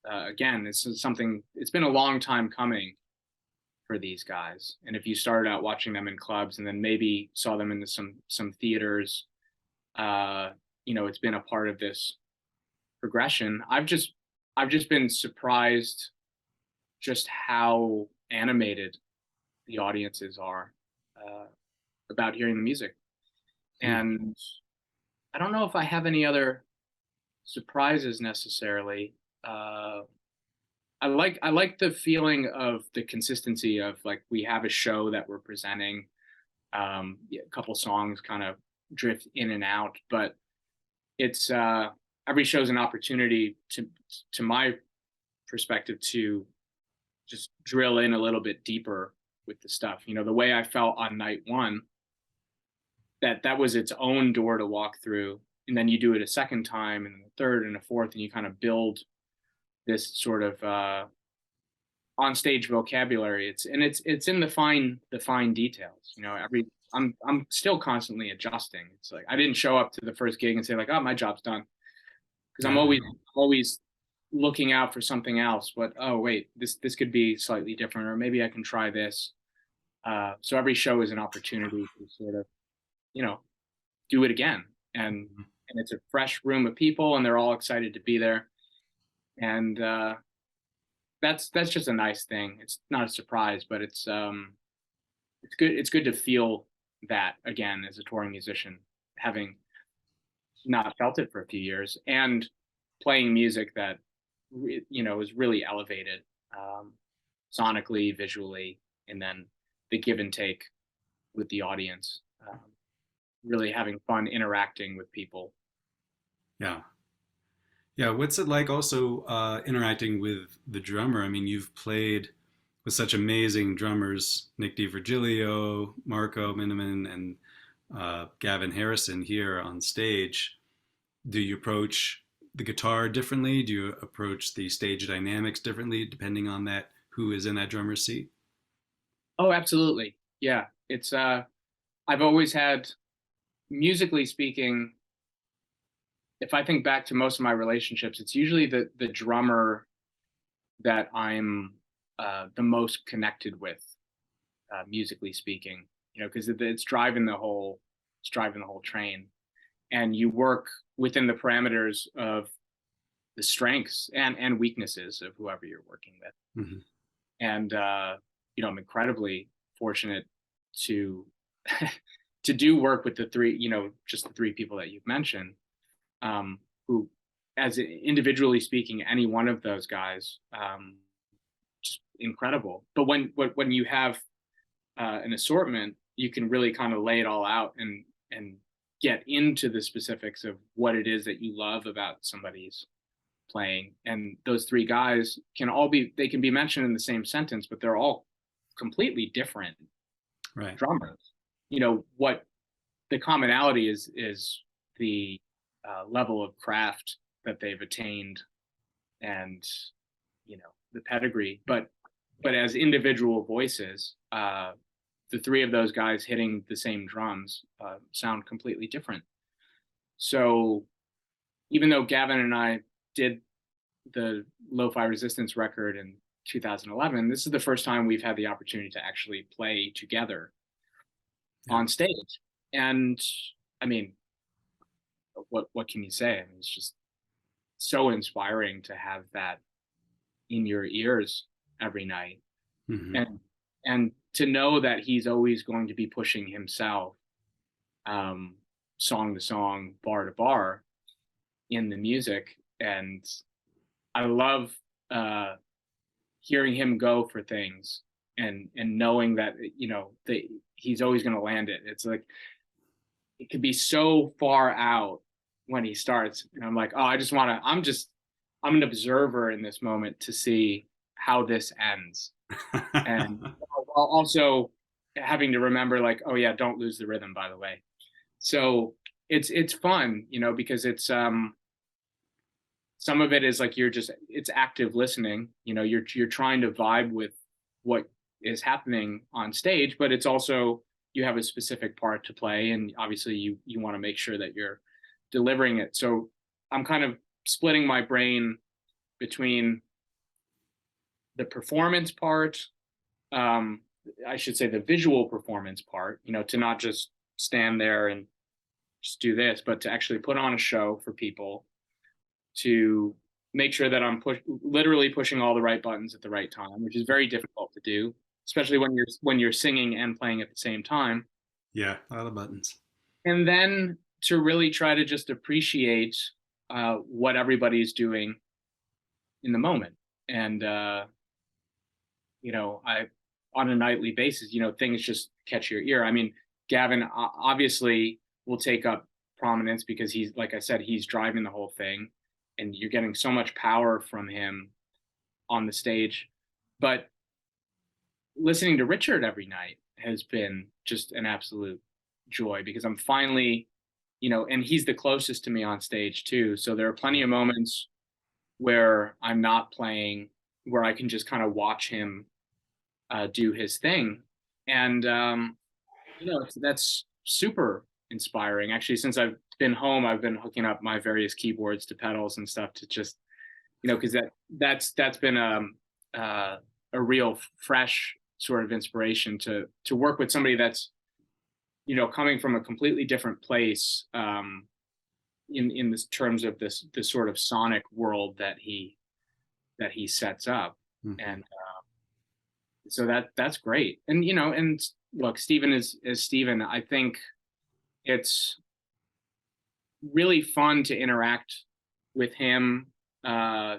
again, this is something, it's been a long time coming for these guys. And if you started out watching them in clubs and then maybe saw them in some theaters, it's been a part of this progression. I've just been surprised just how animated the audiences are about hearing the music. And I don't know if I have any other surprises necessarily. I like the feeling of the consistency of, like, we have a show that we're presenting. A couple songs kind of drift in and out, but it's every show's an opportunity to my perspective to just drill in a little bit deeper with the stuff. The way I felt on night one, that was its own door to walk through, and then you do it a second time and a third and a fourth, and you kind of build this sort of on stage vocabulary. It's in the fine details. You know, I'm still constantly adjusting. It's like I didn't show up to the first gig and say like, oh, my job's done, because I'm always looking out for something else. But oh wait, this could be slightly different, or maybe I can try this. So every show is an opportunity to sort of, you know, do it again, and it's a fresh room of people, and they're all excited to be there, and that's just a nice thing. It's not a surprise, but it's good. It's good to feel that again as a touring musician, having not felt it for a few years, and playing music that you know is really elevated, sonically, visually, and then the give and take with the audience. Really having fun interacting with people. Yeah. Yeah. What's it like also interacting with the drummer? I mean, you've played with such amazing drummers, Nick DiVirgilio, Marco Minnemann, and Gavin Harrison here on stage. Do you approach the guitar differently? Do you approach the stage dynamics differently depending on that, who is in that drummer's seat? Oh, absolutely. Yeah. It's I've always had, musically speaking, if I think back to most of my relationships, it's usually the drummer that I'm the most connected with, musically speaking. You know, because it's driving the whole train, and you work within the parameters of the strengths and weaknesses of whoever you're working with. Mm-hmm. And you know, I'm incredibly fortunate to to do work with the three, you know, just the three people that you've mentioned, who, as individually speaking, any one of those guys, just incredible. But when you have an assortment, you can really kind of lay it all out and get into the specifics of what it is that you love about somebody's playing. And those three guys can they can be mentioned in the same sentence, but they're all completely different drummers. You know, what the commonality is the level of craft that they've attained, and you know, the pedigree. But as individual voices, the three of those guys hitting the same drums sound completely different. So even though Gavin and I did the Lo-Fi Resistance record in 2011, this is the first time we've had the opportunity to actually play together on stage. And I mean, what can you say? I mean, it's just so inspiring to have that in your ears every night. Mm-hmm. And to know that he's always going to be pushing himself, song to song, bar to bar in the music. And I love hearing him go for things and knowing that, you know, he's always going to land it. It's like, it could be so far out when he starts, and I'm like, oh, I'm an observer in this moment to see how this ends. And also having to remember, like, oh yeah, don't lose the rhythm, by the way. So it's fun, you know, because it's some of it is like it's active listening, you know, you're trying to vibe with what is happening on stage, but it's also, you have a specific part to play, and obviously you want to make sure that you're delivering it. So I'm kind of splitting my brain between the performance part, I should say the visual performance part, you know, to not just stand there and just do this, but to actually put on a show for people, to make sure that I'm literally pushing all the right buttons at the right time, which is very difficult to do, especially when you're singing and playing at the same time. Yeah, a lot of buttons. And then to really try to just appreciate what everybody's doing in the moment. And you know, on a nightly basis, you know, things just catch your ear. I mean, Gavin obviously will take up prominence because he's, like I said, he's driving the whole thing, and you're getting so much power from him on the stage. But listening to Richard every night has been just an absolute joy, because I'm finally, you know, and he's the closest to me on stage too. So there are plenty of moments where I'm not playing where I can just kind of watch him do his thing. And, that's super inspiring. Actually, since I've been home, I've been hooking up my various keyboards to pedals and stuff to just, because that's been a real fresh sort of inspiration to work with somebody that's, coming from a completely different place in this terms of this sort of sonic world that he sets up. Mm-hmm. And so that's great. And and look, Steven is Steven. I think it's really fun to interact with him.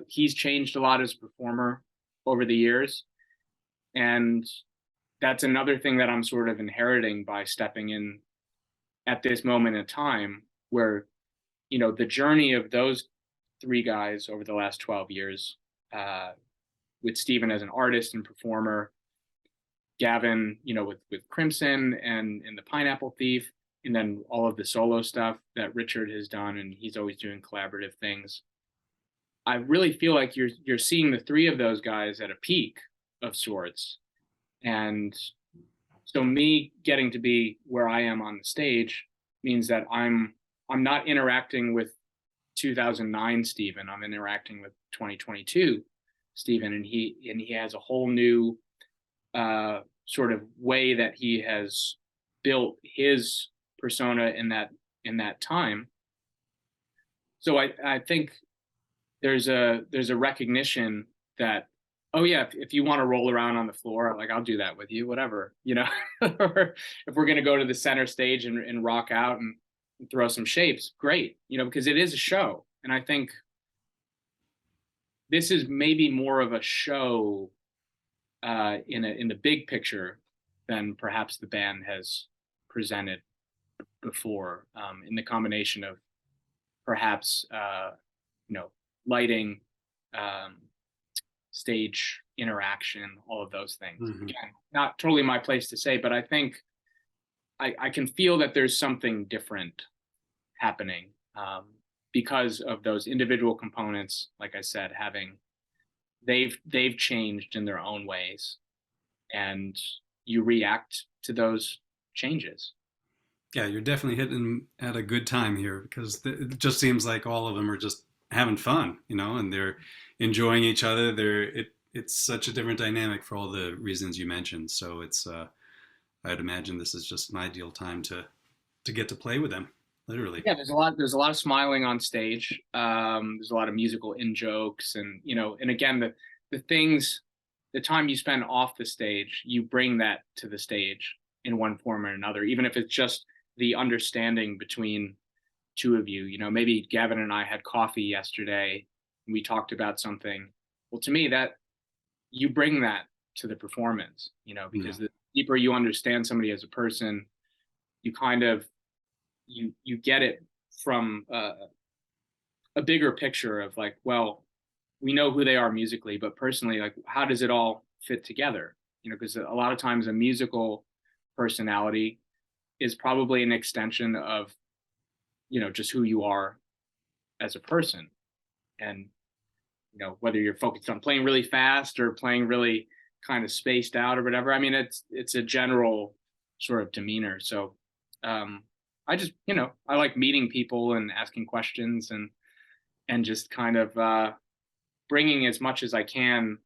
He's changed a lot as a performer over the years, and that's another thing that I'm sort of inheriting by stepping in at this moment in time, where the journey of those three guys over the last 12 years, with Steven as an artist and performer, Gavin, with Crimson and the Pineapple Thief, and then all of the solo stuff that Richard has done, and he's always doing collaborative things. I really feel like you're seeing the three of those guys at a peak of sorts. And so me getting to be where I am on the stage means that I'm not interacting with 2009 Steven. I'm interacting with 2022 Steven, and he has a whole new sort of way that he has built his persona in that time. So I think there's a recognition that, oh yeah, if you want to roll around on the floor, like, I'll do that with you, whatever, or if we're going to go to the center stage and rock out and throw some shapes, great, because it is a show. And I think this is maybe more of a show in the big picture than perhaps the band has presented before, in the combination of perhaps lighting, stage interaction, all of those things. Mm-hmm. Again, not totally my place to say, but I think I can feel that there's something different happening, because of those individual components, like I said, they've changed in their own ways, and you react to those changes. Yeah, you're definitely hitting at a good time here, because it just seems like all of them are just having fun, and they're enjoying each other. It's such a different dynamic for all the reasons you mentioned. So it's I'd imagine this is just an ideal time to get to play with them, literally. Yeah, there's a lot of smiling on stage. There's a lot of musical in jokes, and and again, the time you spend off the stage, you bring that to the stage in one form or another, even if it's just the understanding between two of you. Maybe Gavin and I had coffee yesterday and we talked about something. Well, to me, that you bring that to the performance, because the deeper you understand somebody as a person, you kind of you get it from a bigger picture of, like, well, we know who they are musically, but personally, like, how does it all fit together? Because a lot of times a musical personality is probably an extension of just who you are as a person. And whether you're focused on playing really fast or playing really kind of spaced out or whatever, I mean, it's a general sort of demeanor. So I just I like meeting people and asking questions and just kind of bringing as much as I can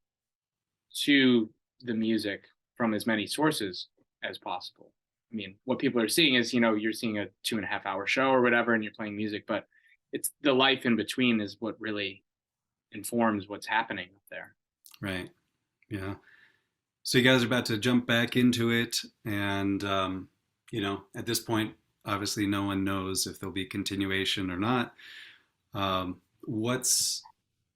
to the music from as many sources as possible. I mean, what people are seeing is, you're seeing a 2.5 hour show or whatever, and you're playing music, but it's the life in between is what really informs what's happening up there. Right. Yeah. So you guys are about to jump back into it. And, at this point, obviously no one knows if there'll be continuation or not. What's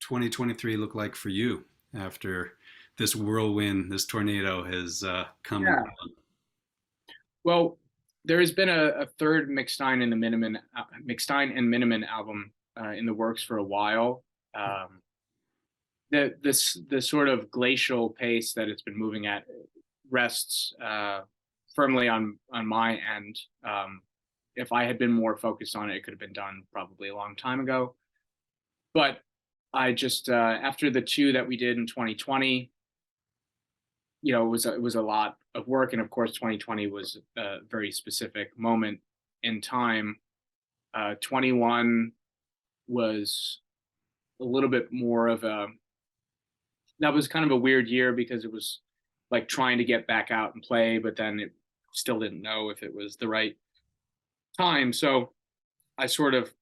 2023 look like for you after this whirlwind, this tornado has come? Yeah. Well, there has been a third McStine and Minnemann album in the works for a while. The sort of glacial pace that it's been moving at rests firmly on my end. If I had been more focused on it, it could have been done probably a long time ago. But I just after the two that we did in 2020, it was a lot of work, and of course, 2020 was a very specific moment in time. 21 was a little bit more of a that was kind of a weird year because it was like trying to get back out and play, but then it still didn't know if it was the right time. So I sort of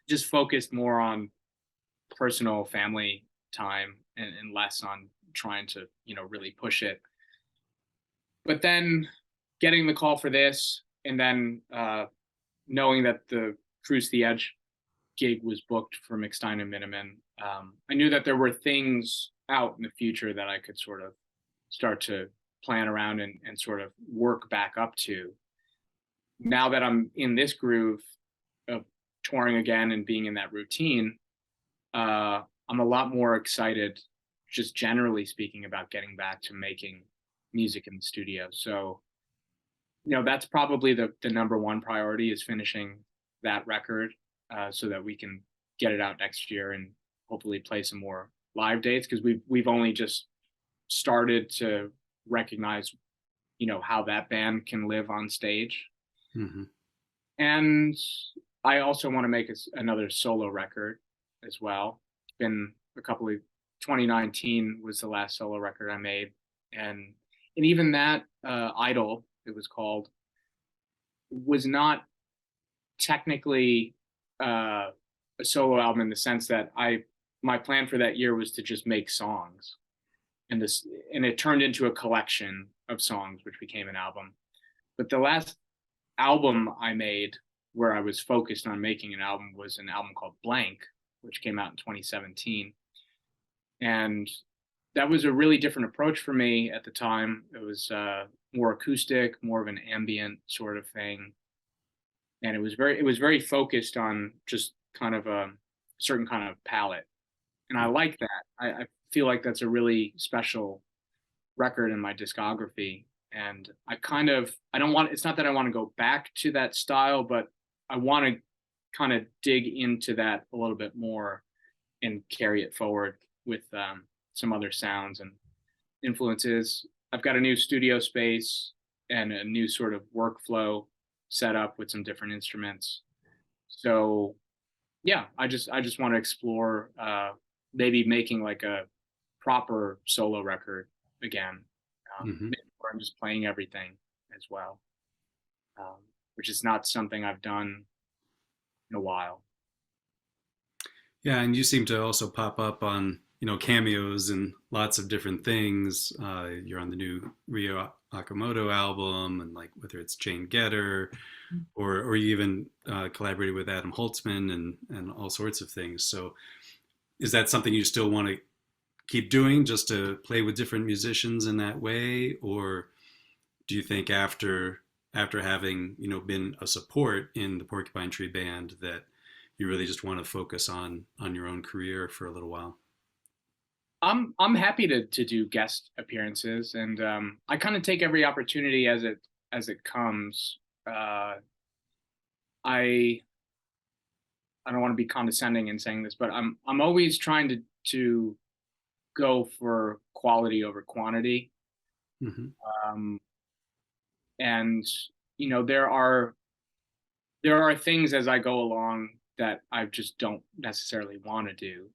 just focused more on personal family time and less on trying to, really push it. But then getting the call for this and then knowing that the Cruise the Edge gig was booked for McStine Minnemann, I knew that there were things out in the future that I could sort of start to plan around and sort of work back up to. Now that I'm in this groove of touring again and being in that routine, I'm a lot more excited, just generally speaking, about getting back to making music in the studio. So, that's probably the number one priority is finishing that record so that we can get it out next year and hopefully play some more live dates because we've only just started to recognize, how that band can live on stage. Mm-hmm. And I also want to make another solo record as well. It's been a couple of 2019 was the last solo record I made, and even that Idol, it was called, was not technically a solo album in the sense that my plan for that year was to just make songs, and it turned into a collection of songs which became an album. But the last album I made where I was focused on making an album was an album called Blank, which came out in 2017. And that was a really different approach for me at the time. It was more acoustic, more of an ambient sort of thing. And it was very focused on just kind of a certain kind of palette. And I like that. I feel like that's a really special record in my discography. And I don't want, it's not that I want to go back to that style, but I want to kind of dig into that a little bit more and carry it forward with some other sounds and influences. I've got a new studio space and a new sort of workflow set up with some different instruments. So yeah, I just want to explore maybe making like a proper solo record again, where I'm just playing everything as well, which is not something I've done in a while. Yeah, and you seem to also pop up on cameos and lots of different things. You're on the new Ryo Akamoto album, and like whether it's Jane Getter, or you even collaborated with Adam Holtzman and all sorts of things. So, is that something you still want to keep doing, just to play with different musicians in that way, or do you think after having been a support in the Porcupine Tree band that you really just want to focus on your own career for a little while? I'm happy to do guest appearances, and I kind of take every opportunity as it comes. I don't want to be condescending in saying this, but I'm always trying to go for quality over quantity. Mm-hmm. And there are things as I go along that I just don't necessarily want to do.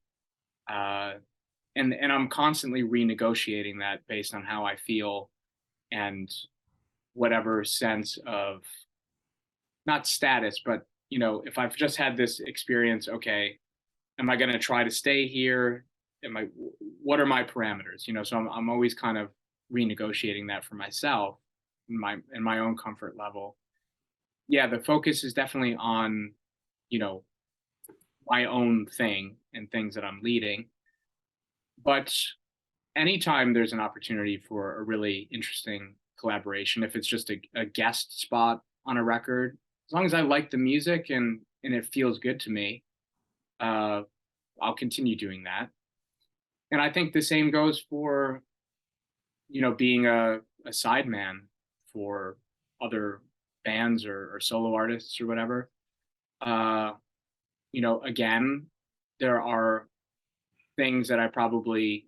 And I'm constantly renegotiating that based on how I feel and whatever sense of not status, but if I've just had this experience, okay, am I going to try to stay here? What are my parameters? So I'm always kind of renegotiating that for myself in my own comfort level. Yeah, the focus is definitely on, my own thing and things that I'm leading. But anytime there's an opportunity for a really interesting collaboration, if it's just a guest spot on a record, as long as I like the music and it feels good to me, I'll continue doing that. And I think the same goes for, being a sideman for other bands or solo artists or whatever. Again, there are things that I probably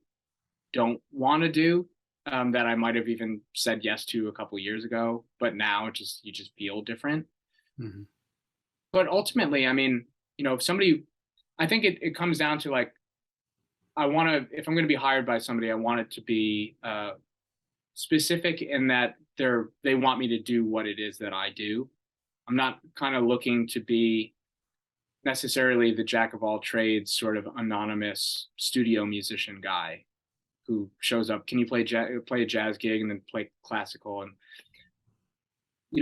don't want to do, that I might have even said yes to a couple years ago, but now you just feel different. Mm-hmm. But ultimately, I mean, if somebody, I think it comes down to like, if I'm going to be hired by somebody, I want it to be specific in that they want me to do what it is that I do. I'm not kind of looking to be necessarily the jack of all trades, sort of anonymous studio musician guy who shows up. Can you play a jazz gig and then play classical? And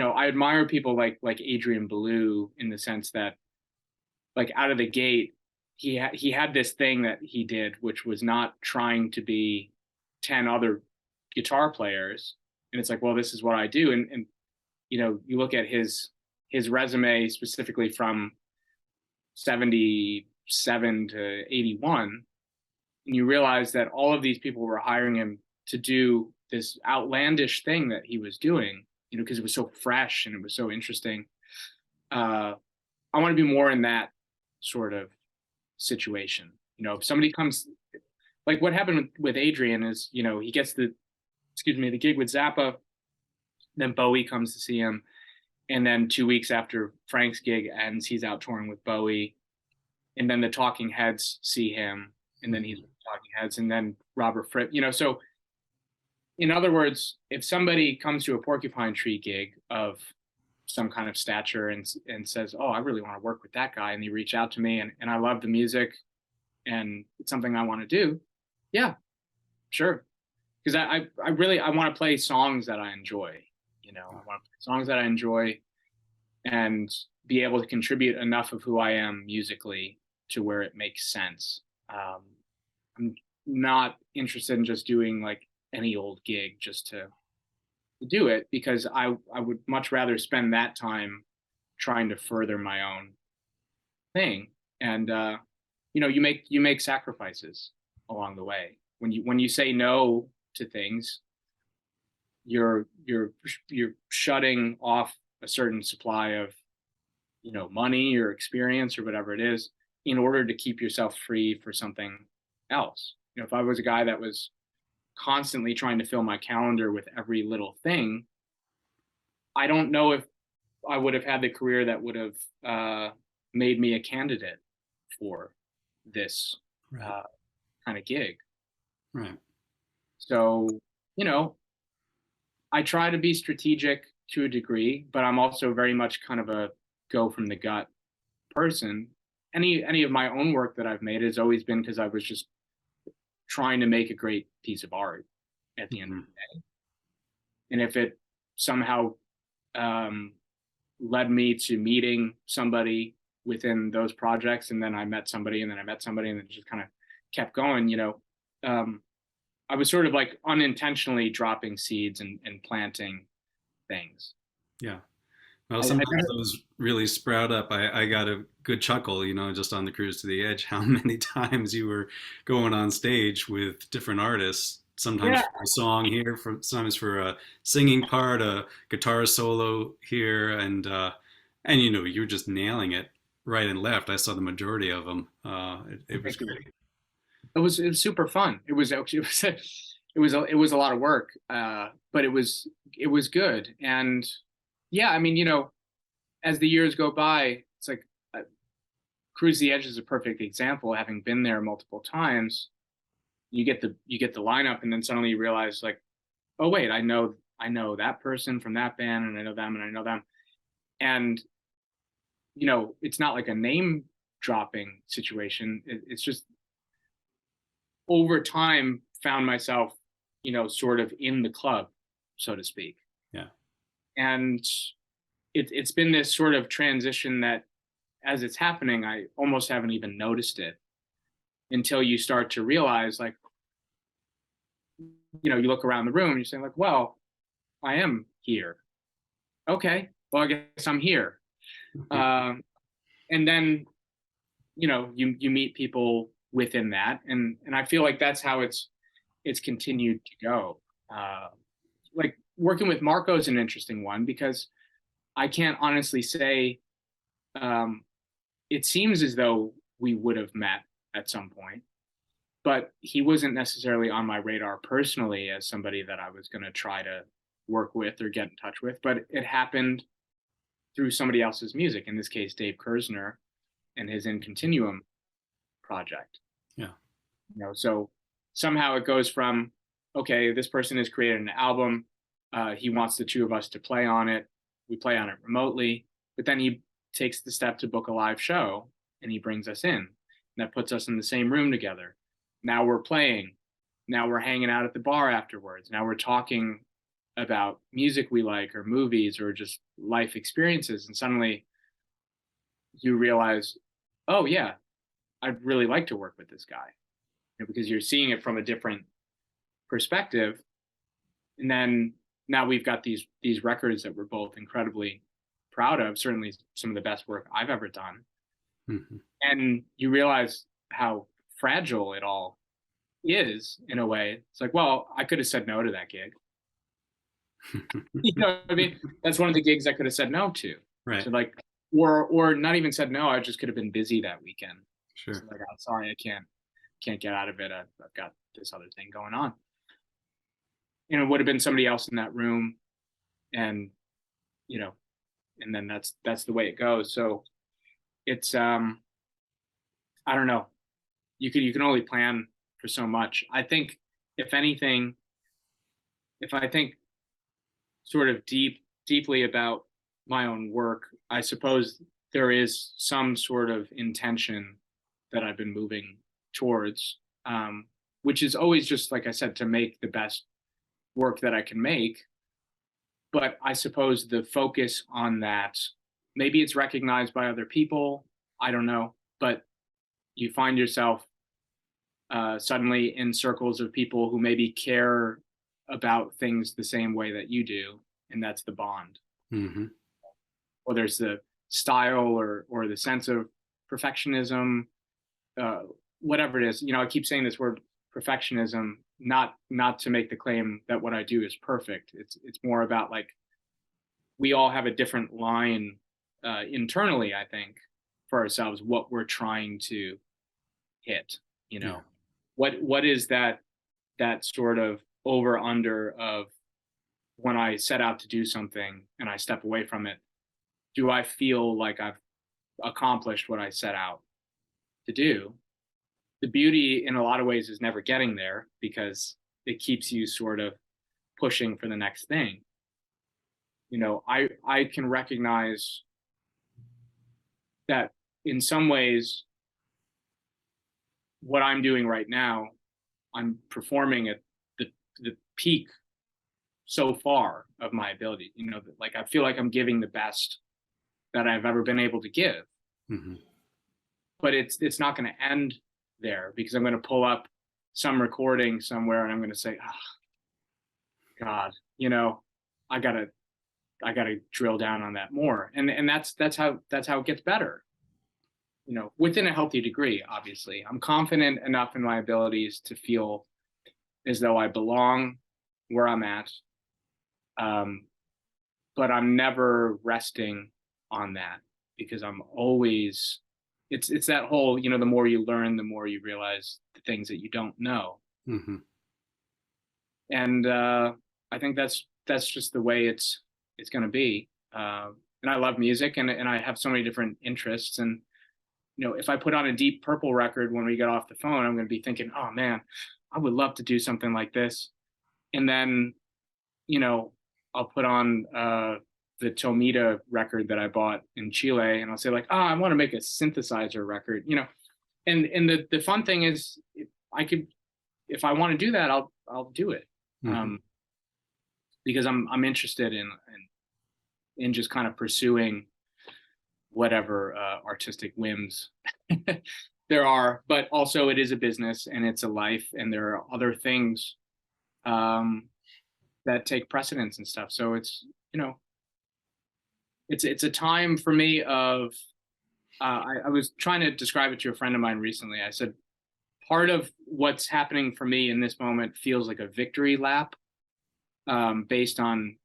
I admire people like Adrian Belew in the sense that, like, out of the gate, he had this thing that he did, which was not trying to be 10 other guitar players. And it's like, well, this is what I do. And you look at his resume specifically from 77 to 81, and you realize that all of these people were hiring him to do this outlandish thing that he was doing, because it was so fresh and it was so interesting. I want to be more in that sort of situation. If somebody comes, like what happened with Adrian is, he gets the gig with Zappa, then Bowie comes to see him, and then 2 weeks after Frank's gig ends, he's out touring with Bowie, and then the Talking Heads see him, and then he's with the Talking Heads, and then Robert Fripp, so in other words, if somebody comes to a Porcupine Tree gig of some kind of stature and says, oh, I really want to work with that guy, and they reach out to me, and I love the music and it's something I want to do, yeah, sure. Because I want to play songs that I enjoy, I want to play songs that I enjoy and be able to contribute enough of who I am musically to where it makes sense. I'm not interested in just doing like any old gig just to do it, because I would much rather spend that time trying to further my own thing. And you make sacrifices along the way. When you say no to things, you're shutting off a certain supply of money or experience or whatever it is in order to keep yourself free for something else. If I was a guy that was constantly trying to fill my calendar with every little thing, I don't know if I would have had the career that would have made me a candidate for this kind of gig. Right. So, I try to be strategic to a degree, but I'm also very much kind of a go from the gut person. Any of my own work that I've made has always been because I was just trying to make a great piece of art at the end of the day. And if it somehow led me to meeting somebody within those projects, and then I met somebody, and then I met somebody, and it just kind of kept going, I was sort of like unintentionally dropping seeds and planting things. Yeah. Well, sometimes those really sprout up. I got a good chuckle, just on the Cruise to the Edge, how many times you were going on stage with different artists, sometimes for a song here, sometimes for a singing part, a guitar solo here, and you were just nailing it right and left. I saw the majority of them. It was great. It was super fun. It was a lot of work, but it was good. And yeah, I mean, as the years go by, it's like Cruise the Edge is a perfect example. Having been there multiple times, you get the lineup, and then suddenly you realize, like, oh wait, I know that person from that band, and I know them, and I know them, and it's not like a name dropping situation. It's just over time found myself, sort of in the club, so to speak. Yeah. And it's been this sort of transition that as it's happening, I almost haven't even noticed it until you start to realize, like, you look around the room and you're saying, like, well, I am here. Okay, well, I guess I'm here. And then, you meet people within that. And I feel like that's how it's continued to go. Like working with Marco is an interesting one, because I can't honestly say, it seems as though we would have met at some point, but he wasn't necessarily on my radar personally as somebody that I was going to try to work with or get in touch with. But it happened through somebody else's music, in this case, Dave Kersner and his In Continuum project. Yeah. So somehow it goes from, okay, this person has created an album. He wants the two of us to play on it. We play on it remotely, but then he takes the step to book a live show and he brings us in. And that puts us in the same room together. Now we're playing. Now we're hanging out at the bar afterwards. Now we're talking about music we like or movies or just life experiences. And suddenly you realize, oh yeah, I'd really like to work with this guy, because you're seeing it from a different perspective. And then now we've got these records that we're both incredibly proud of, certainly some of the best work I've ever done. Mm-hmm. And you realize how fragile it all is in a way. It's like, well, I could have said no to that gig. You know what I mean? That's one of the gigs I could have said no to. Right. So like, or not even said no, I just could have been busy that weekend. Sure. So like, I'm sorry, I can't get out of it. I've got this other thing going on. It would have been somebody else in that room, and and then that's the way it goes. So it's I don't know. You can only plan for so much. I think if anything, if I think sort of deeply about my own work, I suppose there is some sort of intention that I've been moving towards, which is always just, like I said, to make the best work that I can make. But I suppose the focus on that, maybe it's recognized by other people, I don't know, but you find yourself suddenly in circles of people who maybe care about things the same way that you do, and that's the bond. Mm-hmm. Or there's the style or the sense of perfectionism, whatever it is. I keep saying this word perfectionism, not to make the claim that what I do is perfect. It's more about, like, we all have a different line internally, I think, for ourselves, what we're trying to hit. Yeah. What is that sort of over under of when I set out to do something and I step away from it, do I feel like I've accomplished what I set out to do? The beauty in a lot of ways is never getting there, because it keeps you sort of pushing for the next thing. I can recognize that in some ways what I'm doing right now, I'm performing at the peak so far of my ability. Like, I feel like I'm giving the best that I've ever been able to give. Mm-hmm. But it's not going to end there, because I'm going to pull up some recording somewhere and I'm going to say, oh, God, I gotta drill down on that more. And that's how it gets better. Within a healthy degree, obviously. I'm confident enough in my abilities to feel as though I belong where I'm at. But I'm never resting on that, because I'm always, it's that whole, the more you learn, the more you realize the things that you don't know. Mm-hmm. And I think that's just the way it's going to be. And I love music, and I have so many different interests. And, if I put on a Deep Purple record when we get off the phone, I'm going to be thinking, oh man, I would love to do something like this. And then, I'll put on the Tomita record that I bought in Chile, and I'll say, like, oh, I want to make a synthesizer record, and the fun thing is, if I want to do that, I'll do it. Mm-hmm. Because I'm interested in just kind of pursuing whatever artistic whims there are, but also it is a business and it's a life, and there are other things that take precedence and stuff. So it's it's a time for me of I was trying to describe it to a friend of mine recently. I said, part of what's happening for me in this moment feels like a victory lap, based on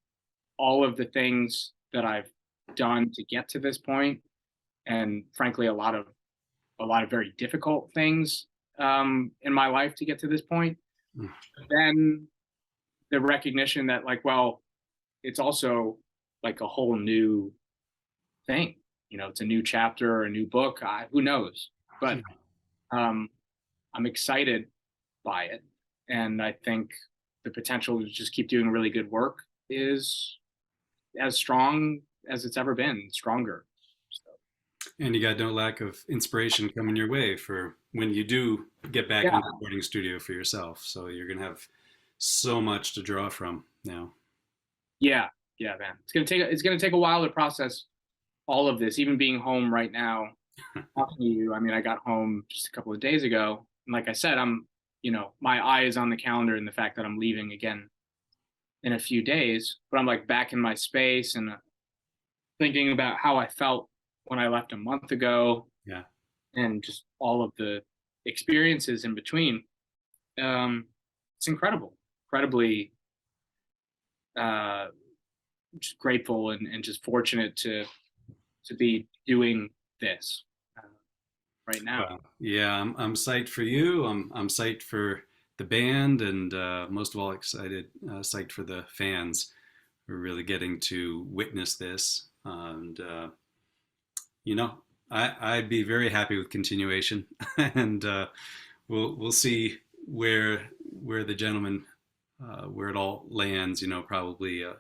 all of the things that I've done to get to this point, and frankly, a lot of very difficult things in my life to get to this point. Mm. Then the recognition that like, well, it's also like a whole new thing. It's a new chapter or a new book. Who knows? But I'm excited by it, and I think the potential to just keep doing really good work is as strong as it's ever been, stronger. So, And you got no lack of inspiration coming your way for when you do get back in yeah, the recording studio for yourself. So you're gonna have so much to draw from now. yeah, yeah, man. It's gonna take a while to process all of this. Even being home right now, talking to you. I mean, I got home just a couple of days ago, and like I said, my eye is on the calendar and the fact that I'm leaving again in a few days. But I'm like back in my space and thinking about how I felt when I left a month ago, Yeah. and just all of the experiences in between. It's incredibly uh, just grateful and just fortunate to be doing this right now. Well, yeah, I'm psyched for you. I'm psyched for the band, and most of all, psyched for the fans who are really getting to witness this. And you know, I'd be very happy with continuation, and we'll see where the gentleman where it all lands. Probably a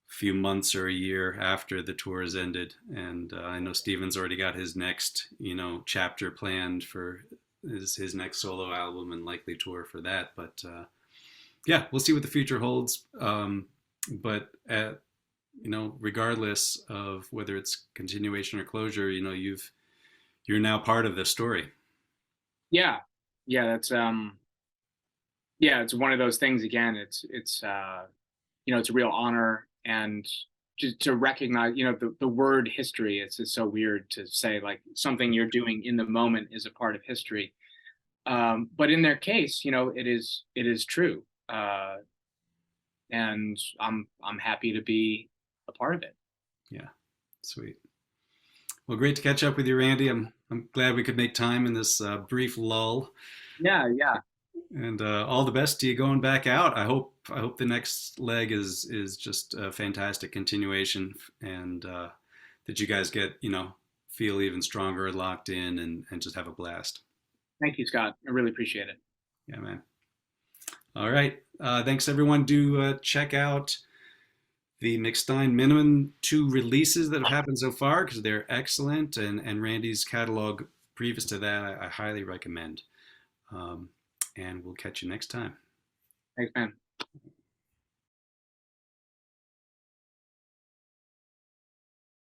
few months or a year after the tour has ended. And I know Steven's already got his next, chapter planned for his next solo album and likely tour for that. But yeah, we'll see what the future holds. But regardless of whether it's continuation or closure, you're now part of this story. Yeah, yeah, it's one of those things. Again, it's it's a real honor, and to recognize, the word history. It's just so weird to say like something you're doing in the moment is a part of history. But in their case, it is true, and I'm happy to be a part of it. Yeah, sweet. Well, great to catch up with you, Randy. I'm glad we could make time in this brief lull. Yeah, yeah. And all the best to you going back out. I hope the next leg is just a fantastic continuation, and that you guys get feel even stronger, locked in, and just have a blast. Thank you, Scott. I really appreciate it. Yeah, man. All right. Thanks, everyone. Do check out the McStine Minnemann 2 releases that have happened so far, because they're excellent, and Randy's catalog previous to that I highly recommend. And we'll catch you next time. Thanks, man.